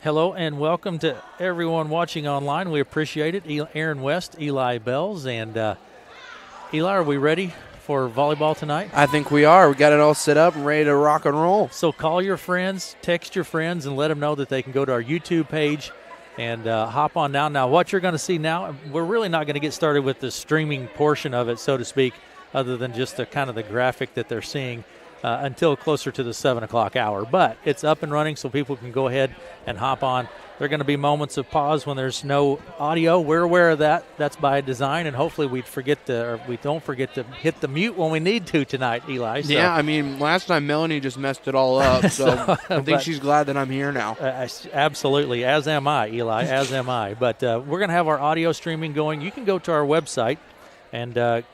Hello and welcome to everyone watching online. We appreciate it. Aaron West, Eli Bells, and Eli, are we ready for volleyball tonight? I think we are. We got it all set up and ready to rock and roll. So call your friends, text your friends, and let them know that they can go to our YouTube page and hop on now. Now, what you're going to see now, we're really not going to get started with the streaming portion of it, so to speak, other than just the kind of the graphic that they're seeing until closer to the 7 o'clock hour. But it's up and running, so people can go ahead and hop on. There are going to be moments of pause when there's no audio. We're aware of that. That's by design, and hopefully we don't forget to hit the mute when we need to tonight, Eli. So. Yeah, I mean, last time Melanie just messed it all up, so I think she's glad that I'm here now. Absolutely, as am I, Eli, as am I. But we're going to have our audio streaming going. You can go to our website and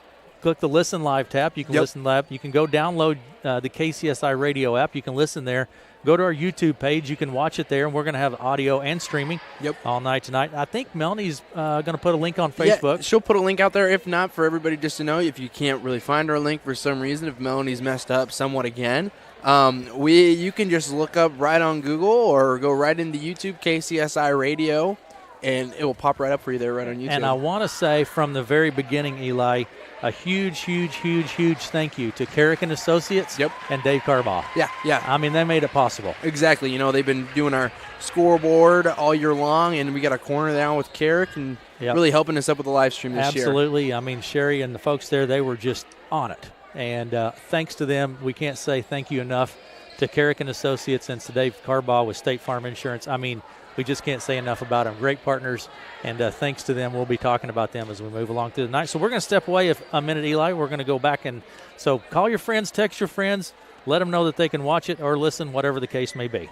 click the Listen Live tab. You can listen live. You can go download the KCSI radio app. You can listen there. Go to our YouTube page. You can watch it there, and we're going to have audio and streaming all night tonight. I think Melanie's going to put a link on Facebook. Yeah, she'll put a link out there. If not, for everybody just to know, if you can't really find our link for some reason, if Melanie's messed up somewhat again, you can just look up right on Google or go right into YouTube, KCSI Radio, and it will pop right up for you there right on YouTube. And I want to say from the very beginning, Eli, a huge thank you to Carrick and Associates and Dave Carbaugh. Yeah. I mean, they made it possible. Exactly. You know, they've been doing our scoreboard all year long, and we got a corner down with Carrick and really helping us up with the live stream this year. Absolutely. I mean, Sherry and the folks there, they were just on it. And thanks to them, we can't say thank you enough to Carrick and Associates and to Dave Carbaugh with State Farm Insurance. I mean, we just can't say enough about them. Great partners, and thanks to them, we'll be talking about them as we move along through the night. So we're going to step away a minute, Eli. We're going to go back, and so call your friends, text your friends, let them know that they can watch it or listen, whatever the case may be.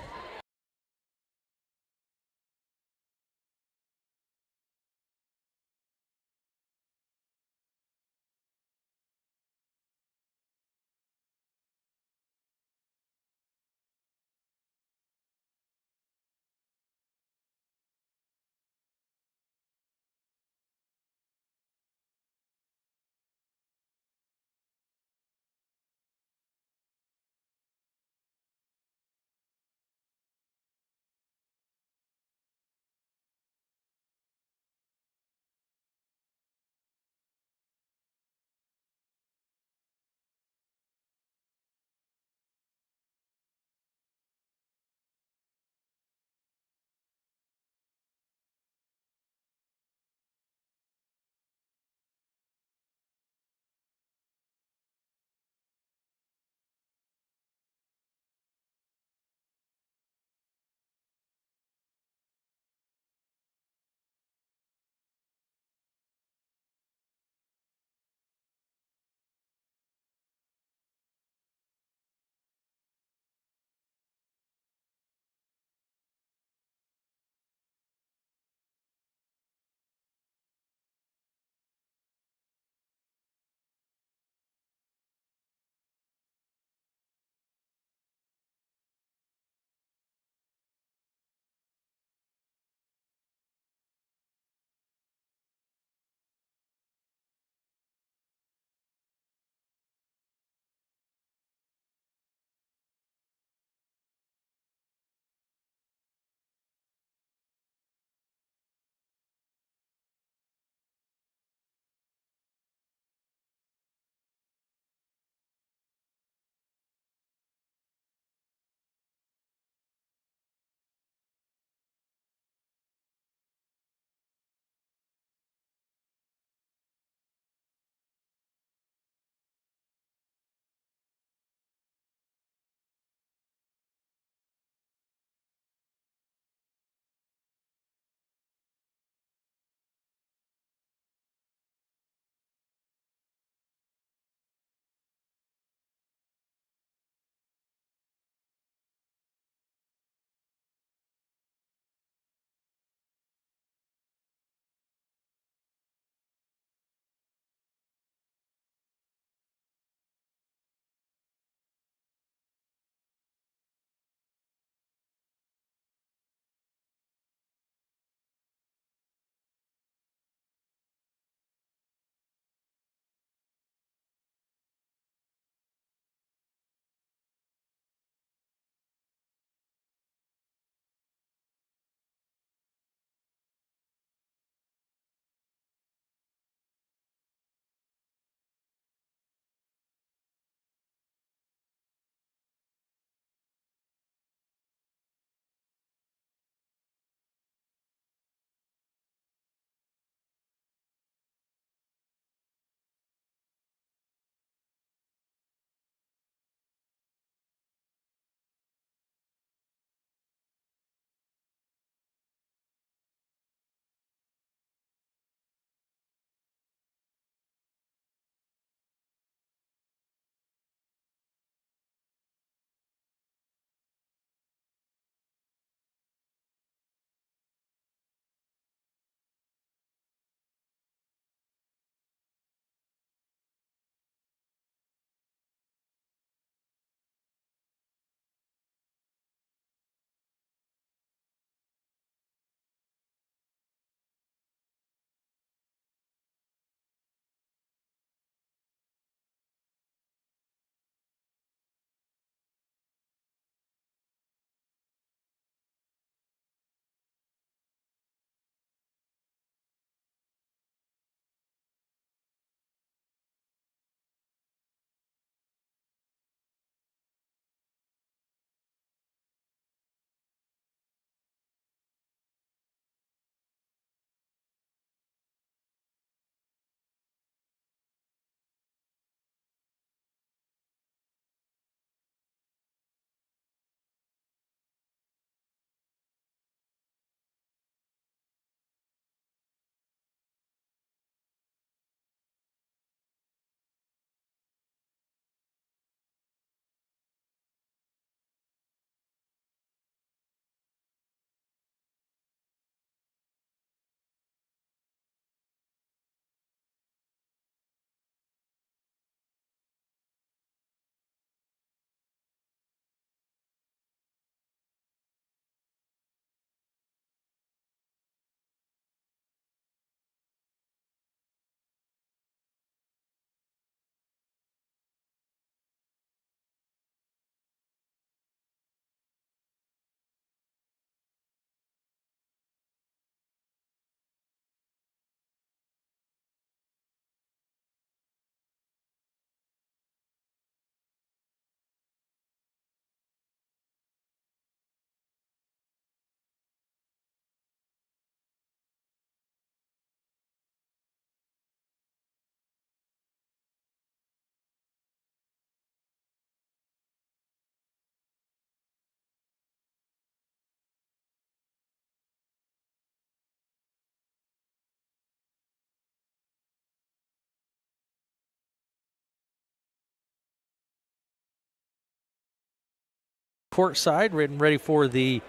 courtside, ready for the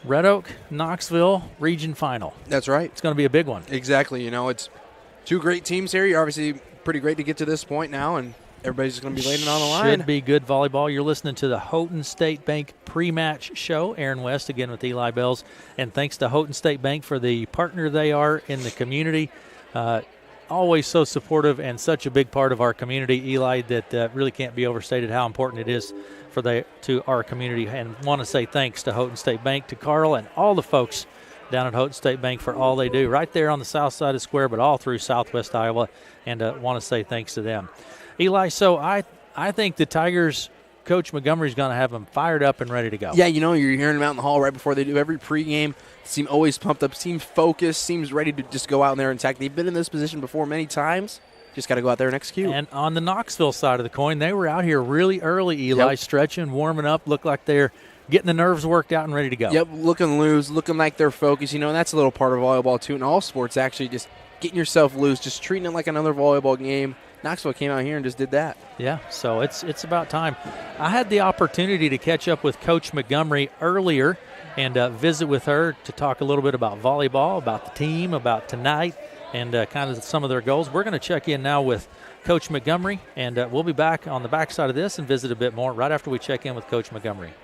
Red Oak Knoxville region final. That's right. It's going to be a big one. Exactly. It's two great teams here. You're obviously pretty great to get to this point now, and everybody's just going to be laying it on the line. Should be good volleyball. You're listening to the Houghton State Bank pre-match show. Aaron West again with Eli Bells. And thanks to Houghton State Bank for the partner they are in the community. Always so supportive and such a big part of our community, Eli, that really can't be overstated how important it is to our community. And want to say thanks to Houghton State Bank, to Carl and all the folks down at Houghton State Bank for all they do right there on the south side of the square, but all through southwest Iowa, and want to say thanks to them. Eli, so I think the Tigers, Coach Montgomery's going to have them fired up and ready to go. Yeah, you're hearing them out in the hall right before they do every pregame. Seem always pumped up, seems focused, seems ready to just go out there and attack. They've been in this position before many times. Just got to go out there and execute. And on the Knoxville side of the coin, they were out here really early, Eli, stretching, warming up, looked like they're getting the nerves worked out and ready to go. Yep, looking loose, looking like they're focused. And that's a little part of volleyball, too, in all sports, actually, just getting yourself loose, just treating it like another volleyball game. Knoxville came out here and just did that. Yeah, so it's about time. I had the opportunity to catch up with Coach Montgomery earlier and visit with her to talk a little bit about volleyball, about the team, about tonight, and kind of some of their goals. We're going to check in now with Coach Montgomery, and we'll be back on the backside of this and visit a bit more right after we check in with Coach Montgomery.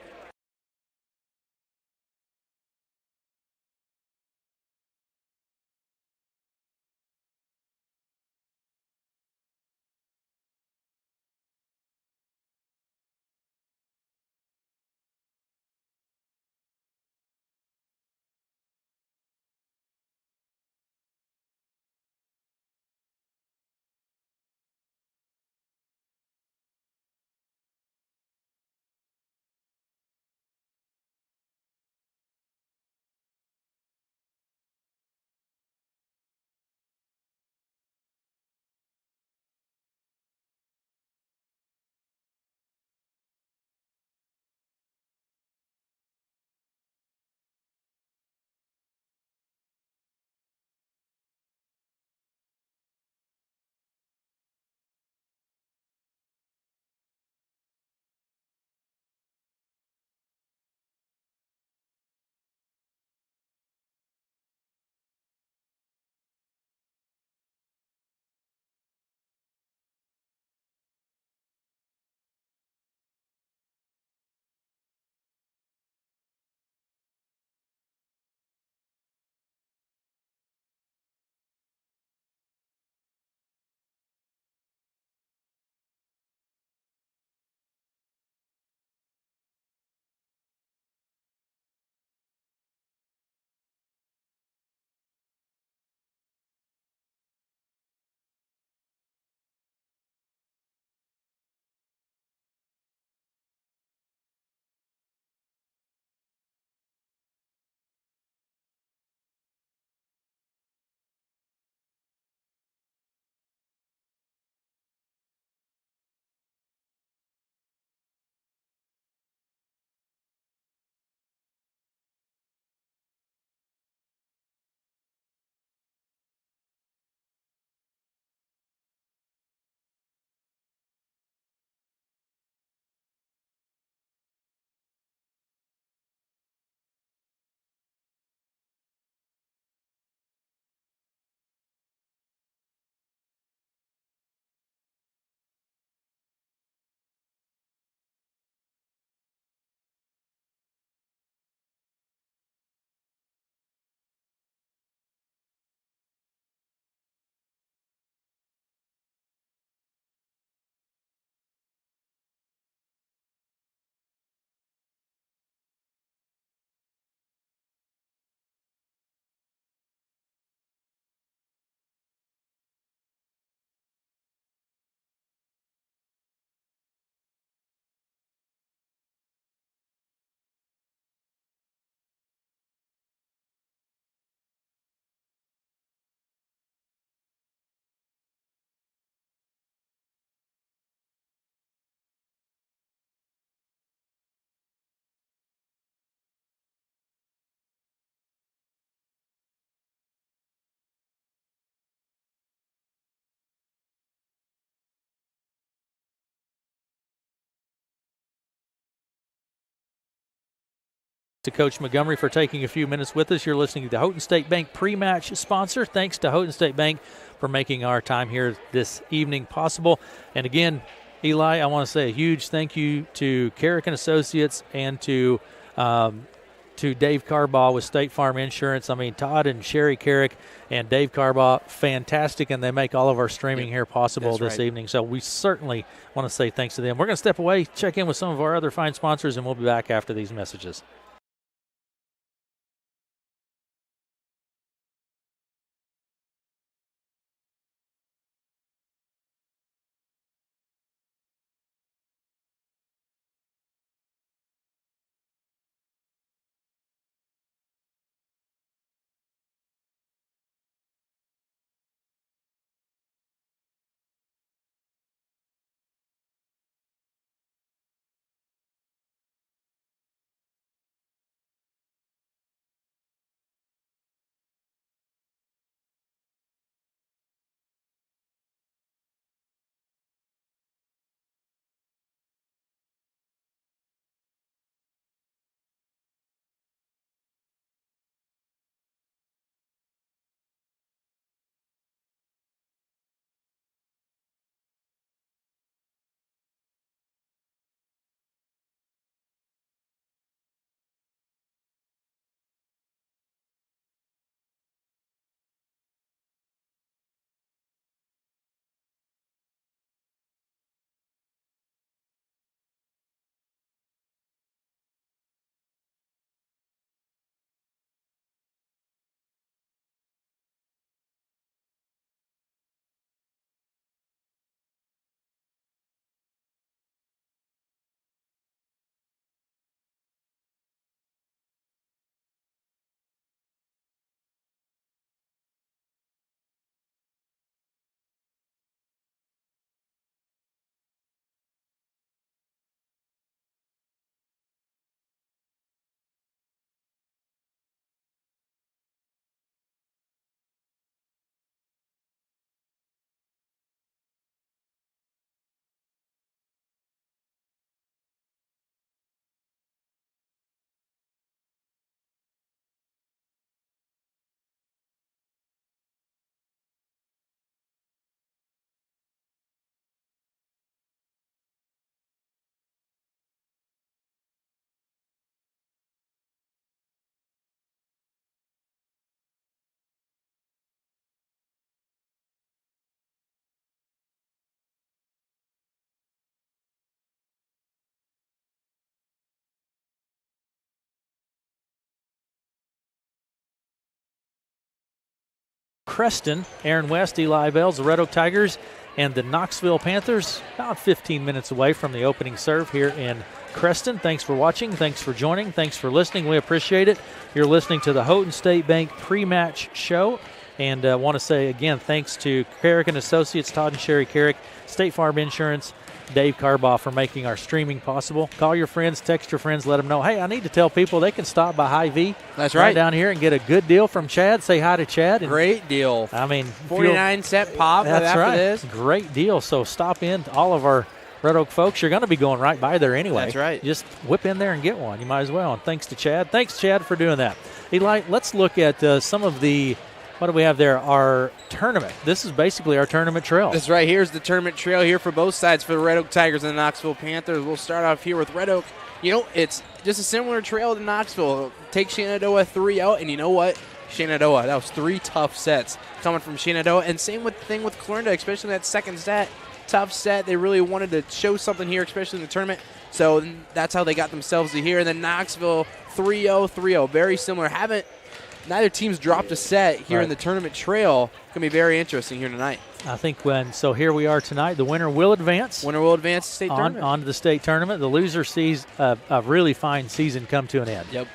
to Coach Montgomery for taking a few minutes with us. You're listening to the Houghton State Bank pre-match sponsor. Thanks to Houghton State Bank for making our time here this evening possible. And again, Eli, I want to say a huge thank you to Carrick and Associates and to Dave Carbaugh with State Farm Insurance. I mean, Todd and Sherry Carrick and Dave Carbaugh, fantastic, and they make all of our streaming here possible this evening. So we certainly want to say thanks to them. We're going to step away, check in with some of our other fine sponsors, and we'll be back after these messages. Creston, Aaron West, Eli Bells, the Red Oak Tigers, and the Knoxville Panthers, about 15 minutes away from the opening serve here in Creston. Thanks for watching. Thanks for joining. Thanks for listening. We appreciate it. You're listening to the Houghton State Bank pre-match show. And I want to say, again, thanks to Carrick and Associates, Todd and Sherry Carrick, State Farm Insurance, Dave Carbaugh for making our streaming possible. Call your friends, text your friends, let them know, hey, I need to tell people they can stop by Hy-Vee. That's right. Down here and get a good deal from Chad. Say hi to Chad. And, great deal. I mean, 49-cent pop after this. Great deal. So stop in. All of our Red Oak folks, you're going to be going right by there anyway. That's right. Just whip in there and get one. You might as well. And thanks to Chad. Thanks, Chad, for doing that. Eli, let's look at some of the – what do we have there? Our tournament. This is basically our tournament trail. That's right. Here's the tournament trail here for both sides for the Red Oak Tigers and the Knoxville Panthers. We'll start off here with Red Oak. You know, it's just a similar trail to Knoxville. Take Shenandoah 3 out, and you know what? Shenandoah, that was 3 tough sets coming from Shenandoah. And same thing with Clarinda, especially that second set. Tough set. They really wanted to show something here, especially in the tournament. So that's how they got themselves to here. And then Knoxville 3-0, 3-0. Very similar. Neither team's dropped a set here in the tournament trail. Going to be very interesting here tonight. I think so here we are tonight. The winner will advance. Winner will advance to state tournament. On to the state tournament. The loser sees a really fine season come to an end. Yep.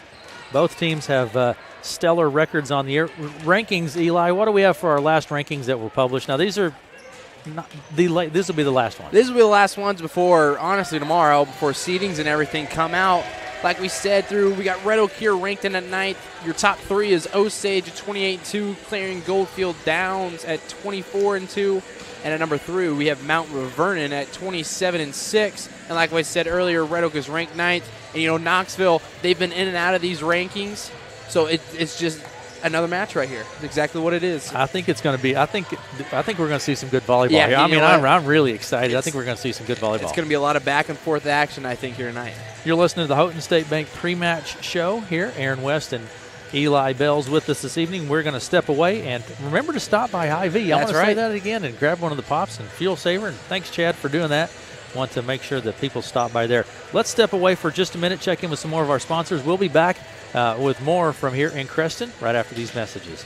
Both teams have stellar records on the rankings. Eli, what do we have for our last rankings that were published? Now, these are this will be the last one. This will be the last ones before, honestly, tomorrow, before seedings and everything come out. Like we said, we got Red Oak here ranked in at 9th. Your top 3 is Osage at 28-2, Clarion Goldfield Downs at 24-2. And at number 3, we have Mount Vernon at 27-6. And like I said earlier, Red Oak is ranked 9th. And, Knoxville, they've been in and out of these rankings. So it's just another match right here. It's exactly what it is. I think it's going to be. I think we're going to see some good volleyball here. I'm really excited. I think we're going to see some good volleyball. It's going to be a lot of back and forth action, I think, here tonight. You're listening to the Houghton State Bank pre-match show here. Aaron West and Eli Bell's with us this evening. We're going to step away, and remember to stop by Hy-Vee. I want to say that again and grab one of the pops and fuel saver. And thanks, Chad, for doing that. Want to make sure that people stop by there. Let's step away for just a minute, check in with some more of our sponsors. We'll be back with more from here in Creston right after these messages.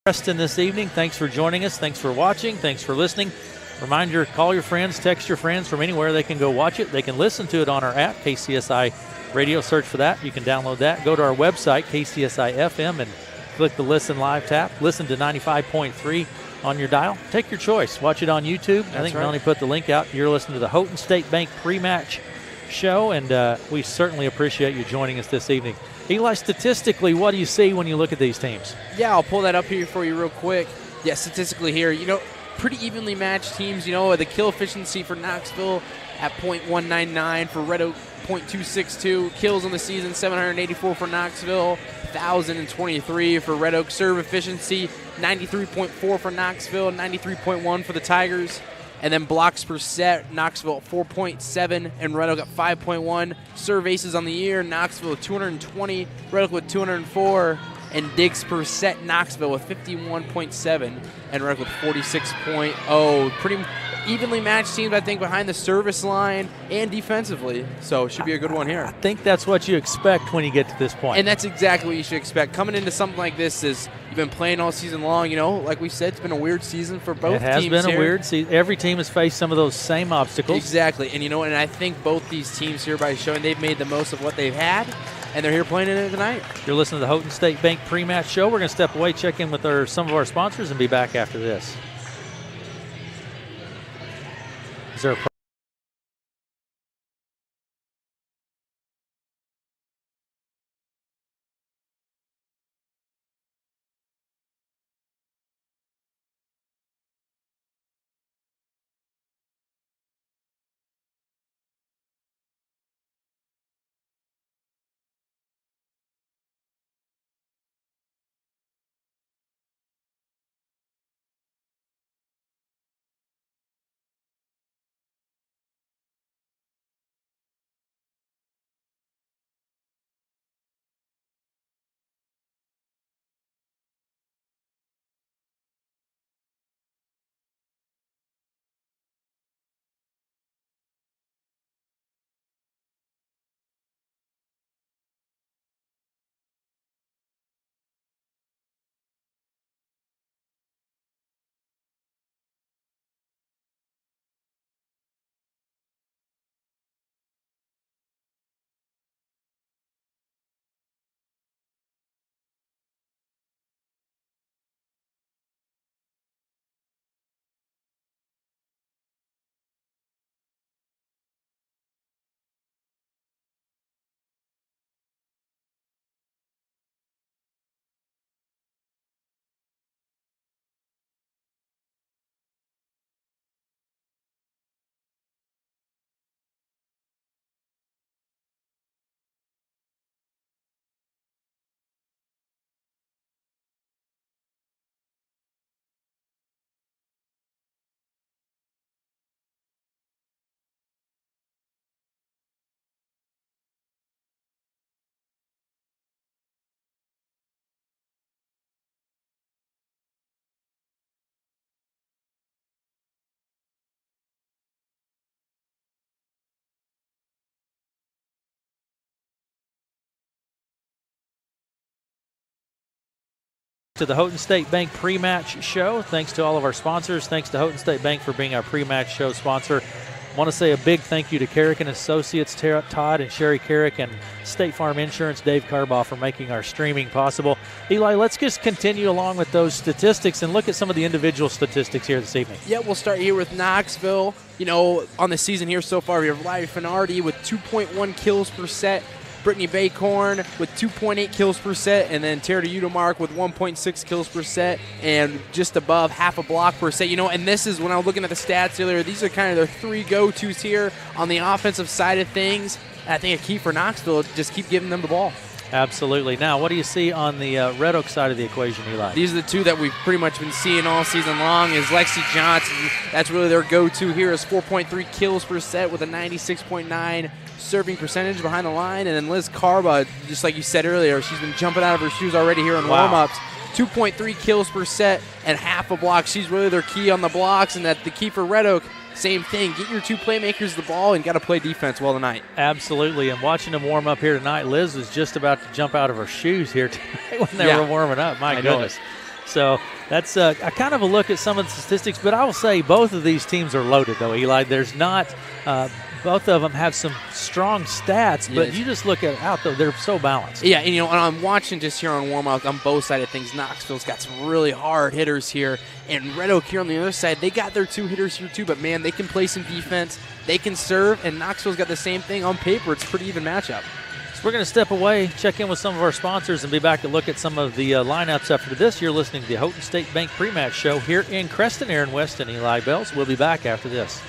Preston this evening. Thanks for joining us. Thanks for watching. Thanks for listening. Reminder, call your friends, text your friends from anywhere. They can go watch it. They can listen to it on our app, KCSI Radio. Search for that. You can download that. Go to our website, KCSI FM, and click the Listen Live tab. Listen to 95.3 on your dial. Take your choice. Watch it on YouTube. I think Melanie put the link out. You're listening to the Houghton State Bank pre-match show, and we certainly appreciate you joining us this evening. Eli, statistically, what do you see when you look at these teams? Yeah, I'll pull that up here for you real quick. Yeah, statistically here, pretty evenly matched teams. The kill efficiency for Knoxville at .199, for Red Oak .262. Kills on the season 784 for Knoxville, 1,023 for Red Oak. Serve efficiency 93.4 for Knoxville, 93.1 for the Tigers. And then blocks per set, Knoxville at 4.7 and Red Oak at 5.1. Serve aces on the year, Knoxville with 220, Red Oak with 204. And digs per set, Knoxville with 51.7 and Red Oak with 46.0. Pretty evenly matched teams, I think, behind the service line and defensively. So it should be a good one here. I think that's what you expect when you get to this point. And that's exactly what you should expect. Coming into something like this is you've been playing all season long. Like we said, it's been a weird season for both teams. It has been a weird season. Every team has faced some of those same obstacles. Exactly. And, and I think both these teams here, by showing they've made the most of what they've had, and they're here playing in it tonight. You're listening to the Houghton State Bank pre-match show. We're going to step away, check in with some of our sponsors, and be back after this. Is there a To the Houghton State Bank pre-match show. Thanks to all of our sponsors. Thanks to Houghton State Bank for being our pre-match show sponsor. I want to say a big thank you to Carrick and Associates, Todd and Sherry Carrick, and State Farm Insurance, Dave Carbaugh, for making our streaming possible. Eli, let's just continue along with those statistics and look at some of the individual statistics here this evening. Yeah, we'll start here with Knoxville. You know, on the season here so far, we have Larry Finardi with 2.1 kills per set, Brittany Baycorn with 2.8 kills per set, and then Tara Udemark with 1.6 kills per set and just above half a block per set. You know, and this is when I was looking at the stats earlier, these are kind of their three go-tos here on the offensive side of things. And I think a key for Knoxville is just keep giving them the ball. Absolutely. Now, what do you see on the Red Oak side of the equation, Eli? These are the two that we've pretty much been seeing all season long is Lexi Johnson. That's really their go-to here is 4.3 kills per set with a 96.9 serving percentage behind the line. And then Liz Carba, just like you said earlier, she's been jumping out of her shoes already here in warm-ups. 2.3 kills per set and half a block. She's really their key on the blocks, and that the key for Red Oak, same thing. Get your two playmakers the ball and got to play defense well tonight. Absolutely. And watching them warm up here tonight, Liz was just about to jump out of her shoes here tonight when they were warming up. My goodness. So that's a kind of a look at some of the statistics. But I will say both of these teams are loaded, though, Eli. There's not both of them have some strong stats, but you just look at out, though, they're so balanced. Yeah, and, you know, and I'm watching just here on warm-up on both sides of things. Knoxville's got some really hard hitters here. And Red Oak here on the other side, they got their two hitters here too, but, man, they can play some defense. They can serve, and Knoxville's got the same thing. On paper, it's a pretty even matchup. So we're going to step away, check in with some of our sponsors, and be back to look at some of the lineups after this. You're listening to the Houghton State Bank pre-match show here in Creston. Aaron West and Eli Bells. We'll be back after this.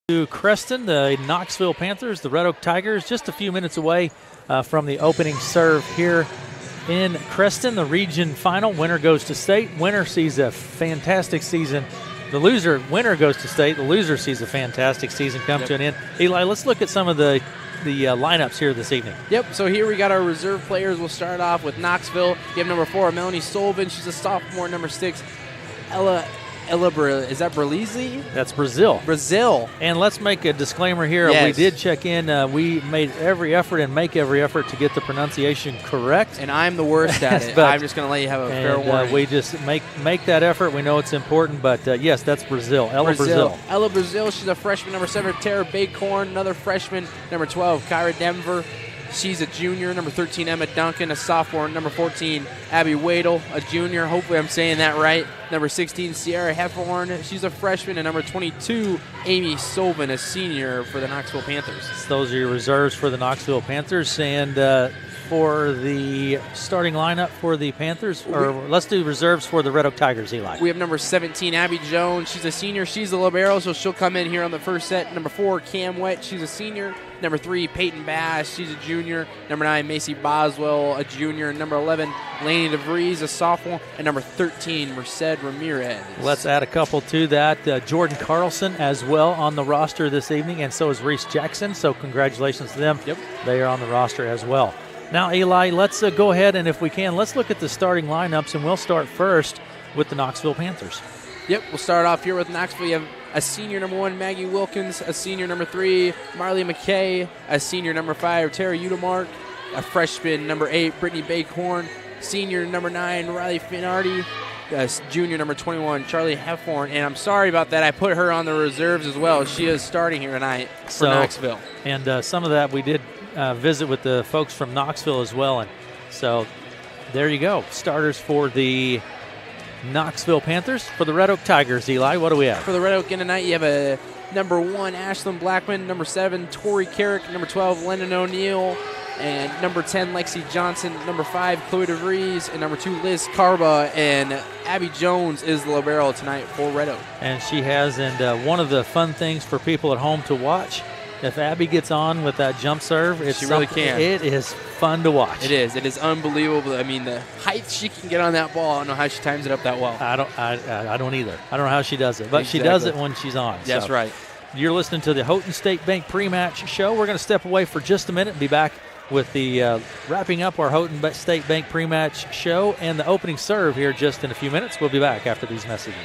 To Creston, the Knoxville Panthers, the Red Oak Tigers, just a few minutes away from the opening serve here in Creston. The region final, winner goes to state. Winner sees a fantastic season. Winner goes to state. The loser sees a fantastic season come to an end. Eli, let's look at some of the lineups here this evening. Yep, so here we got our reserve players. We'll start off with Knoxville. You have number 4, Melanie Sullivan. She's a sophomore. Number 6, is that Belize? That's Brazil. Brazil. And let's make a disclaimer here. Yes. We did check in. We made every effort and make every effort to get the pronunciation correct. And I'm the worst at it. I'm just going to let you have a fair warning. We just make that effort. We know it's important. But, yes, that's Brazil. Brazil. Ella Brazil. She's a freshman. Number 7, Tara Baycorn. Another freshman. Number 12, Kyra Denver. She's a junior. Number 13, Emma Duncan, a sophomore. Number 14, Abby Wadle, a junior. Hopefully I'm saying that right. Number 16, Sierra Heffhorn. She's a freshman. And number 22, Amy Sullivan, a senior for the Knoxville Panthers. Those are your reserves for the Knoxville Panthers. And for the starting lineup for the Panthers, or let's do reserves for the Red Oak Tigers, Eli. We have number 17, Abby Jones. She's a senior. She's a libero, so she'll come in here on the first set. Number 4, Cam Wett. She's a senior. Number 3, Peyton Bass, she's a junior. Number 9, Macy Boswell, a junior. Number 11, Laney DeVries, a sophomore. And number 13, Merced Ramirez. Let's add a couple to that. Jordan Carlson as well on the roster this evening, and so is Reese Jackson. So congratulations to them. Yep. They are on the roster as well. Now, Eli, let's go ahead and, if we can, let's look at the starting lineups, and we'll start first with the Knoxville Panthers. Yep, we'll start off here with Knoxville. You have a senior number 1, Maggie Wilkins, a senior number 3, Marley McKay, a senior number 5, Tara Udemark, a freshman number 8, Brittany Bakehorn, senior number 9, Riley Finardi, junior number 21, Charlie Heffhorn. And I'm sorry about that. I put her on the reserves as well. She is starting here tonight for Knoxville. And some of that we did visit with the folks from Knoxville as well. And so there you go. Starters for the Knoxville Panthers. For the Red Oak Tigers, Eli, what do we have? For the Red Oak in tonight, you have a number 1, Ashlyn Blackman, number 7, Tori Carrick, number 12, Lennon O'Neill, and number 10, Lexi Johnson, number 5, Chloe DeVries, and number 2, Liz Carba, and Abby Jones is the libero tonight for Red Oak. And she has, and one of the fun things for people at home to watch, if Abby gets on with that jump serve, she really can. It is fun to watch. It is. It is unbelievable. I mean, the height she can get on that ball, I don't know how she times it up that well. I don't either. I don't know how she does it, but Exactly. she does it when she's on. That's right. You're listening to the Houghton State Bank pre-match show. We're going to step away for just a minute and be back with the wrapping up our Houghton State Bank pre-match show and the opening serve here just in a few minutes. We'll be back after these messages.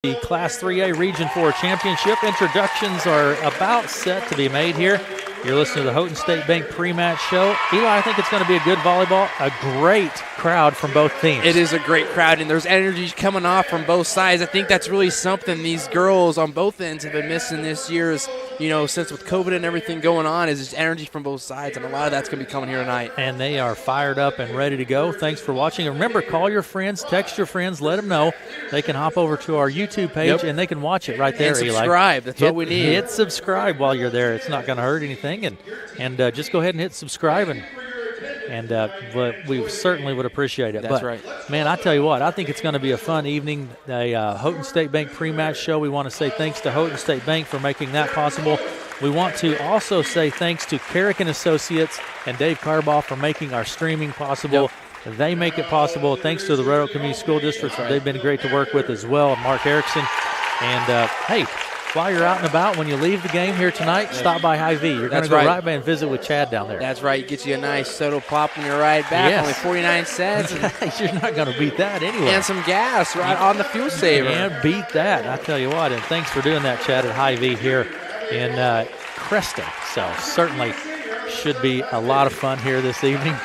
The Class 3A Region 4 Championship introductions are about set to be made here. You're listening to the Houghton State Bank pre-match show. Eli, I think it's going to be a good volleyball, a great crowd from both teams. It is a great crowd, and there's energy coming off from both sides. I think that's really something these girls on both ends have been missing this year is, since with COVID and everything going on, is just energy from both sides, and a lot of that's going to be coming here tonight. And they are fired up and ready to go. Thanks for watching. And remember, call your friends, text your friends, let them know. They can hop over to our YouTube page, and they can watch it right there, and Eli. subscribe. That's what we need. Hit subscribe while you're there. It's not going to hurt anything. And just go ahead and hit subscribe, and we certainly would appreciate it. That's right. Man, I tell you what, I think it's going to be a fun evening. A Houghton State Bank pre-match show. We want to say thanks to Houghton State Bank for making that possible. We want to also say thanks to Carrick and Associates and Dave Carbaugh for making our streaming possible. Yep. They make it possible. Thanks to the Red Oak Community School District. Right. They've been great to work with as well. Mark Erickson. And, hey, while you're out and about, when you leave the game here tonight, stop by Hy-Vee. You're going to go right by and visit with Chad down there. That's right. Get you a nice soda pop when you ride back. Yes. Only 49 cents. You're not going to beat that anyway. And some gas right on the fuel saver. And beat that. I tell you what. And thanks for doing that, Chad, at Hy-Vee here in Creston. So certainly should be a lot of fun here this evening.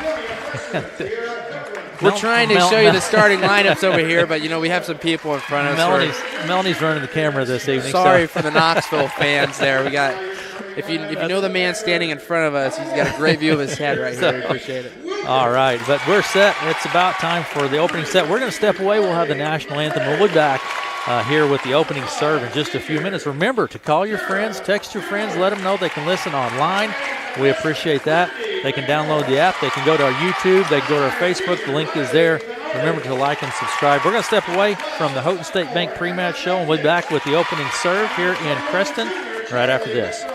We're trying to show you the starting lineups over here, but, we have some people in front of us. Melanie's running the camera this evening. Sorry for the Knoxville fans there. We got, if you know the man standing in front of us, he's got a great view of his head right here. We appreciate it. All right, but we're set. It's about time for the opening set. We're going to step away. We'll have the national anthem. We'll be back here with the opening serve in just a few minutes. Remember to call your friends, text your friends, let them know they can listen online. We appreciate that. They can download the app. They can go to our YouTube. They can go to our Facebook. The link is there. Remember to like and subscribe. We're going to step away from the Houghton State Bank pre-match show, and we'll be back with the opening serve here in Creston right after this.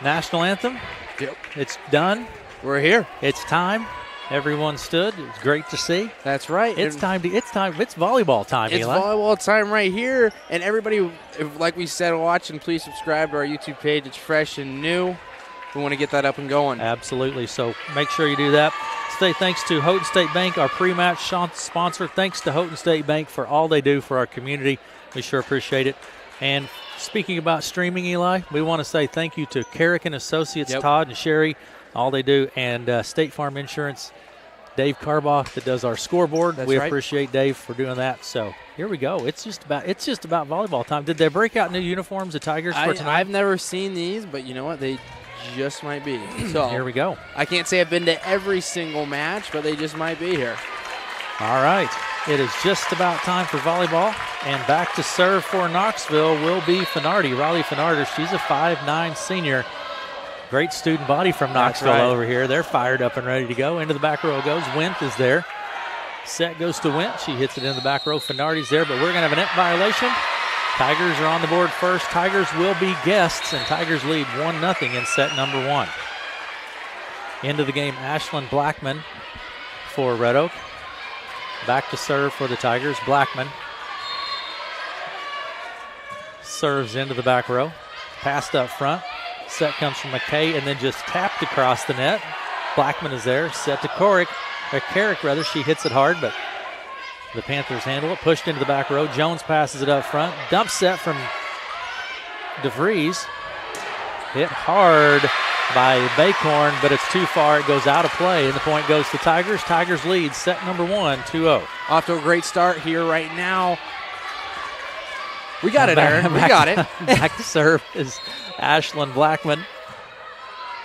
National anthem. Yep. It's done. We're here. It's time. Everyone stood. It's great to see. That's right. It's time. It's volleyball time, It's Eli. volleyball time right here. And everybody, like we said, watching, please subscribe to our YouTube page. It's fresh and new. We want to get that up and going. Absolutely. So make sure you do that. Say thanks to Houghton State Bank, our pre-match sponsor. Thanks to Houghton State Bank for all they do for our community. We sure appreciate it. And speaking about streaming, Eli, we want to say thank you to Carrick and Associates, Todd and Sherry, all they do, and State Farm Insurance, Dave Carbaugh that does our scoreboard. That's we right. appreciate Dave for doing that. So here we go. It's just about volleyball time. Did they break out new uniforms, the Tigers, for tonight? I've never seen these, but you know what? They just might be. So here we go. I can't say I've been to every single match, but they just might be here. All right. It is just about time for volleyball. And back to serve for Knoxville will be Finardi, Riley Finardi. She's a 5'9" senior. Great student body from Knoxville over here. They're fired up and ready to go. Into the back row goes. Wint is there. Set goes to Wint. She hits it in the back row. Finardi's there, but we're going to have a net violation. Tigers are on the board first. Tigers will be guests, and Tigers lead 1-0 in set number 1. Into the game, Ashlyn Blackman for Red Oak. Back to serve for the Tigers. Blackman serves into the back row. Passed up front. Set comes from McKay and then just tapped across the net. Blackman is there. Set to Carrick. She hits it hard, but the Panthers handle it. Pushed into the back row. Jones passes it up front. Dump set from DeVries. Hit hard by Bacorn, but it's too far. It goes out of play, and the point goes to Tigers. Tigers lead set number 1, 2-0. Off to a great start here right now. We got it, Aaron. We got it. Back to serve is Ashlyn Blackman.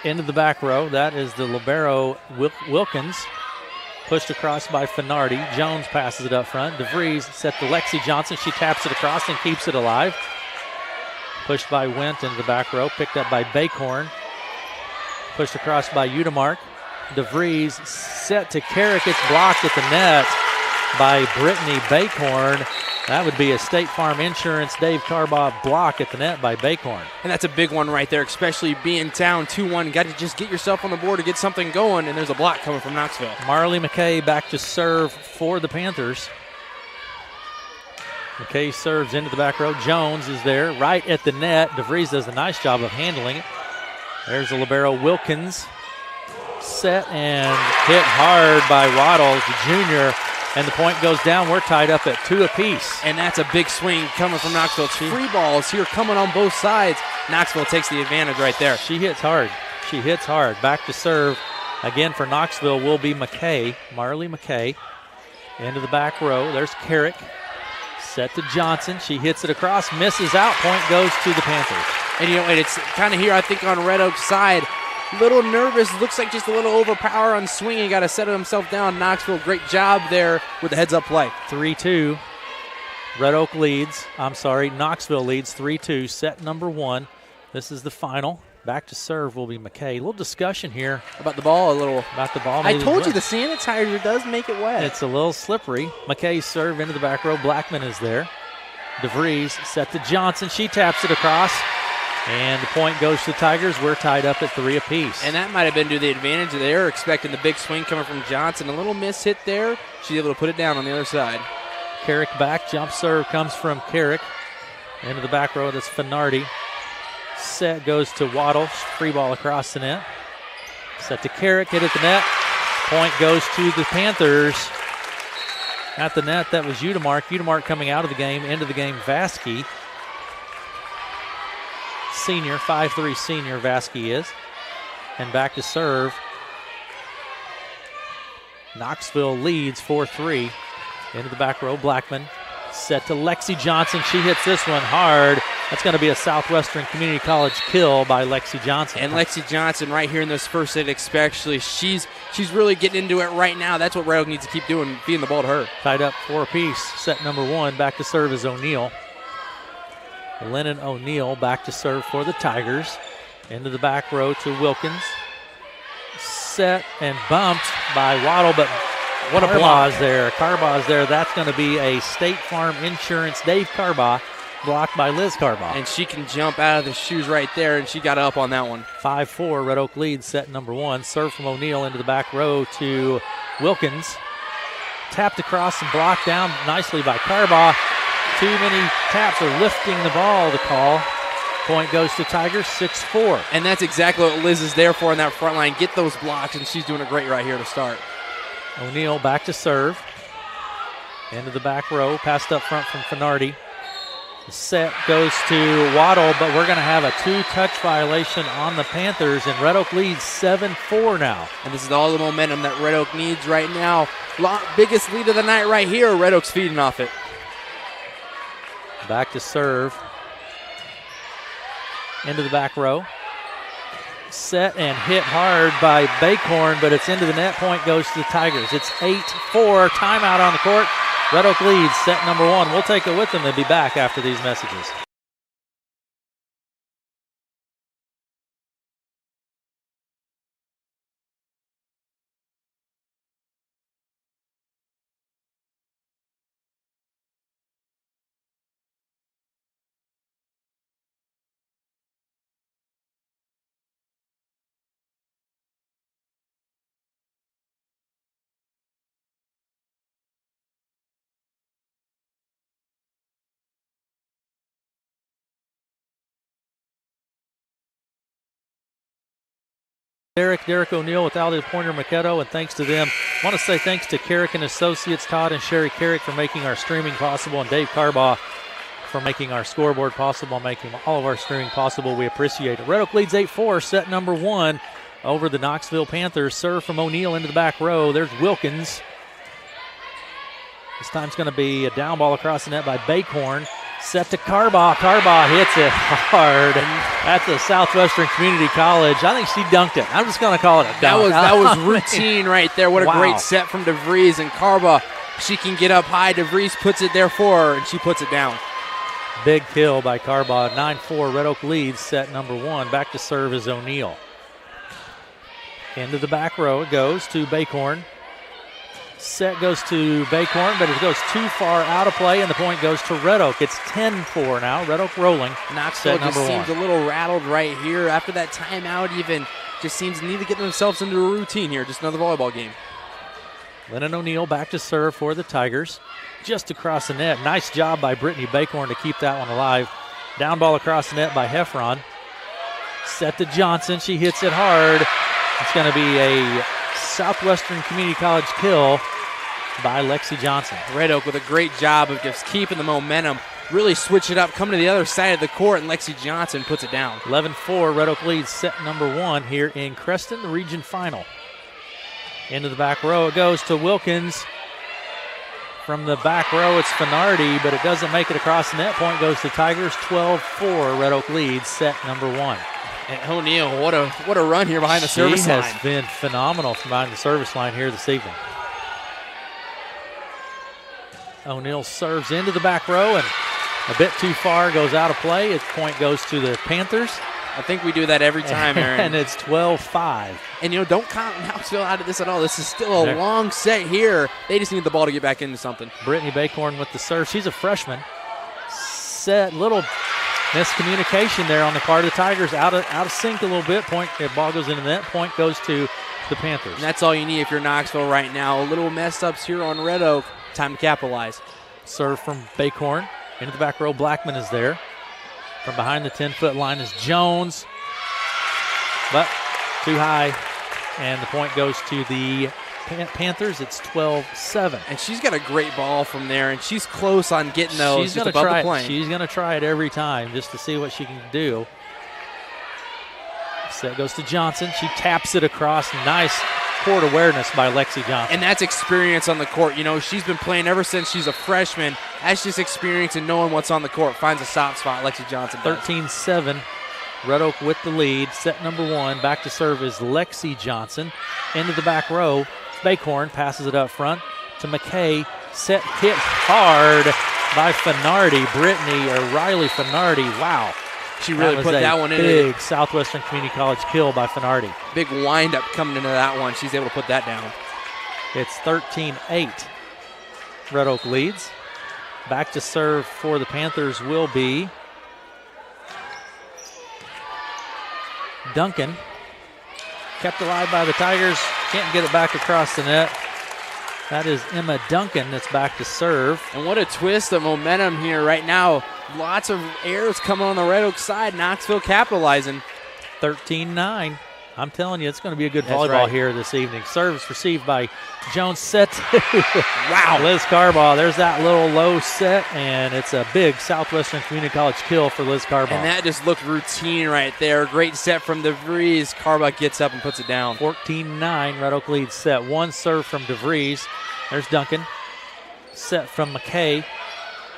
Into the back row. That is the libero Wilkins. Pushed across by Finardi. Jones passes it up front. DeVries set to Lexi Johnson. She taps it across and keeps it alive. Pushed by Wint into the back row. Picked up by Bacorn. Pushed across by Udemark. DeVries set to Carrick. It's blocked at the net by Brittany Bacorn. That would be a State Farm Insurance Dave Carbaugh block at the net by Bacorn. And that's a big one right there, especially being down 2-1. Got to just get yourself on the board to get something going, and there's a block coming from Knoxville. Marley McKay back to serve for the Panthers. McKay serves into the back row. Jones is there right at the net. DeVries does a nice job of handling it. There's the libero Wilkins. Set and hit hard by Waddle, the junior. And the point goes down. We're tied up at 2 apiece. And that's a big swing coming from Knoxville. It's free balls here coming on both sides. Knoxville takes the advantage right there. She hits hard. Back to serve again for Knoxville will be McKay, Marley McKay. Into the back row. There's Carrick. Set to Johnson. She hits it across, misses out. Point goes to the Panthers. And you know, it's kind of here, I think, on Red Oak's side. Little nervous, looks like just a little overpower on swinging. Got to settle himself down. Knoxville, great job there with the heads-up play. 3-2. Knoxville leads 3-2. Set number 1. This is the final. Back to serve will be McKay. A little discussion here. About the ball, I told you the sanitizer does make it wet. It's a little slippery. McKay serve into the back row. Blackman is there. DeVries set to Johnson. She taps it across. And the point goes to the Tigers. We're tied up at 3 apiece. And that might have been to the advantage. They were expecting the big swing coming from Johnson. A little miss hit there. She's able to put it down on the other side. Carrick back. Jump serve comes from Carrick. Into the back row, that's Finardi. Set goes to Waddle. Free ball across the net. Set to Carrick. Hit at the net. Point goes to the Panthers. At the net, that was Udemark. Udemark coming out of the game. Into the game, Vasky. Senior, 5'3" senior, Vasky is. And back to serve. Knoxville leads 4-3. Into the back row, Blackman. Set to Lexi Johnson. She hits this one hard. That's going to be a Southwestern Community College kill by Lexi Johnson. And Lexi Johnson right here in this first set especially, she's really getting into it right now. That's what Red Oak needs to keep doing, feeding the ball to her. Tied up 4 apiece. Set number 1. Back to serve is O'Neill. Lennon O'Neill back to serve for the Tigers. Into the back row to Wilkins. Set and bumped by Waddle, but what a block there. Carbaugh's there. That's going to be a State Farm Insurance Dave Carbaugh blocked by Liz Carbaugh. And she can jump out of the shoes right there, and she got up on that one. 5-4, Red Oak leads set number 1. Serve from O'Neill into the back row to Wilkins. Tapped across and blocked down nicely by Carbaugh. Too many taps are lifting the ball to call. Point goes to Tigers, 6-4. And that's exactly what Liz is there for in that front line. Get those blocks, and she's doing it great right here to start. O'Neill back to serve. Into the back row, passed up front from Finardi. The set goes to Waddle, but we're going to have a 2-touch violation on the Panthers, and Red Oak leads 7-4 now. And this is all the momentum that Red Oak needs right now. Biggest lead of the night right here. Red Oak's feeding off it. Back to serve. Into the back row. Set and hit hard by Bacorn, but it's into the net. Point goes to the Tigers. It's 8-4. Timeout on the court. Red Oak leads set number 1. We'll take it with them and be back after these messages. Derek O'Neill with Aldi Pointer Maquetto, and thanks to them. I want to say thanks to Carrick and Associates, Todd and Sherry Carrick for making our streaming possible, and Dave Carbaugh for making our scoreboard possible, making all of our streaming possible. We appreciate it. Red Oak leads 8-4, set number 1 over the Knoxville Panthers. Serve from O'Neill into the back row. There's Wilkins. This time's going to be a down ball across the net by Bacorn. Set to Carbaugh. Carbaugh hits it hard. At the Southwestern Community College. I think she dunked it. I'm just going to call it a dunk. That was routine right there. What a great set from DeVries. And Carbaugh, she can get up high. DeVries puts it there for her, and she puts it down. Big kill by Carbaugh. 9-4. Red Oak leads set number 1. Back to serve is O'Neill. Into the back row it goes to Bacorn. Set goes to Bacorn, but it goes too far out of play, and the point goes to Red Oak. It's 10-4 now. Red Oak rolling. Knoxville just seems a little rattled right here. After that timeout, even just seems to need to get themselves into a routine here. Just another volleyball game. Lennon O'Neill back to serve for the Tigers. Just across the net. Nice job by Brittany Bacorn to keep that one alive. Down ball across the net by Heffron. Set to Johnson. She hits it hard. It's going to be a Southwestern Community College kill by Lexi Johnson. Red Oak with a great job of just keeping the momentum, really switch it up, coming to the other side of the court, and Lexi Johnson puts it down. 11-4, Red Oak leads set number 1 here in Creston, the region final. Into the back row it goes to Wilkins. From the back row it's Finardi, but it doesn't make it across the net. Point goes to Tigers. 12-4, Red Oak leads set number 1. And O'Neill, what a run here behind the service line. She has been phenomenal from behind the service line here this evening. O'Neill serves into the back row and a bit too far, goes out of play. Its point goes to the Panthers. I think we do that every time, Aaron. And it's 12-5. And, don't count Knoxville out of this at all. This is still a long set here. They just need the ball to get back into something. Brittany Bacorn with the serve. She's a freshman. Set, little miscommunication there on the part of the Tigers. Out of sync a little bit. Point, the ball goes into the net. Point goes to the Panthers. And that's all you need if you're Knoxville right now. A little mess ups here on Red Oak. Time to capitalize. Serve from Bacorn. Into the back row, Blackman is there. From behind the 10-foot line is Jones. But too high. And the point goes to the Panthers. It's 12-7. And she's got a great ball from there, and she's close on getting those. She's going to try it. She's going to try it every time just to see what she can do. Set goes to Johnson. She taps it across. Nice court awareness by Lexi Johnson. And that's experience on the court. She's been playing ever since she's a freshman. That's just experience and knowing what's on the court. Finds a soft spot, Lexi Johnson. 13-7. Red Oak with the lead. Set number 1. Back to serve is Lexi Johnson. Into the back row. Bacorn passes it up front to McKay. Set hit hard by Finardi. Riley Finardi. Wow. She really put that one in. Big Southwestern Community College kill by Finardi. Big wind-up coming into that one. She's able to put that down. It's 13-8. Red Oak leads. Back to serve for the Panthers will be Duncan. Kept alive by the Tigers. Can't get it back across the net. That is Emma Duncan that's back to serve. And what a twist of momentum here right now. Lots of airs coming on the Red Oak side. Knoxville capitalizing. 13-9. I'm telling you, it's going to be a good That's volleyball right. here this evening. Service received by Jones. Set. Wow. Liz Carbaugh. There's that little low set, and it's a big Southwestern Community College kill for Liz Carbaugh. And that just looked routine right there. Great set from DeVries. Carbaugh gets up and puts it down. 14-9. Red Oak leads set. One serve from DeVries. There's Duncan. Set from McKay.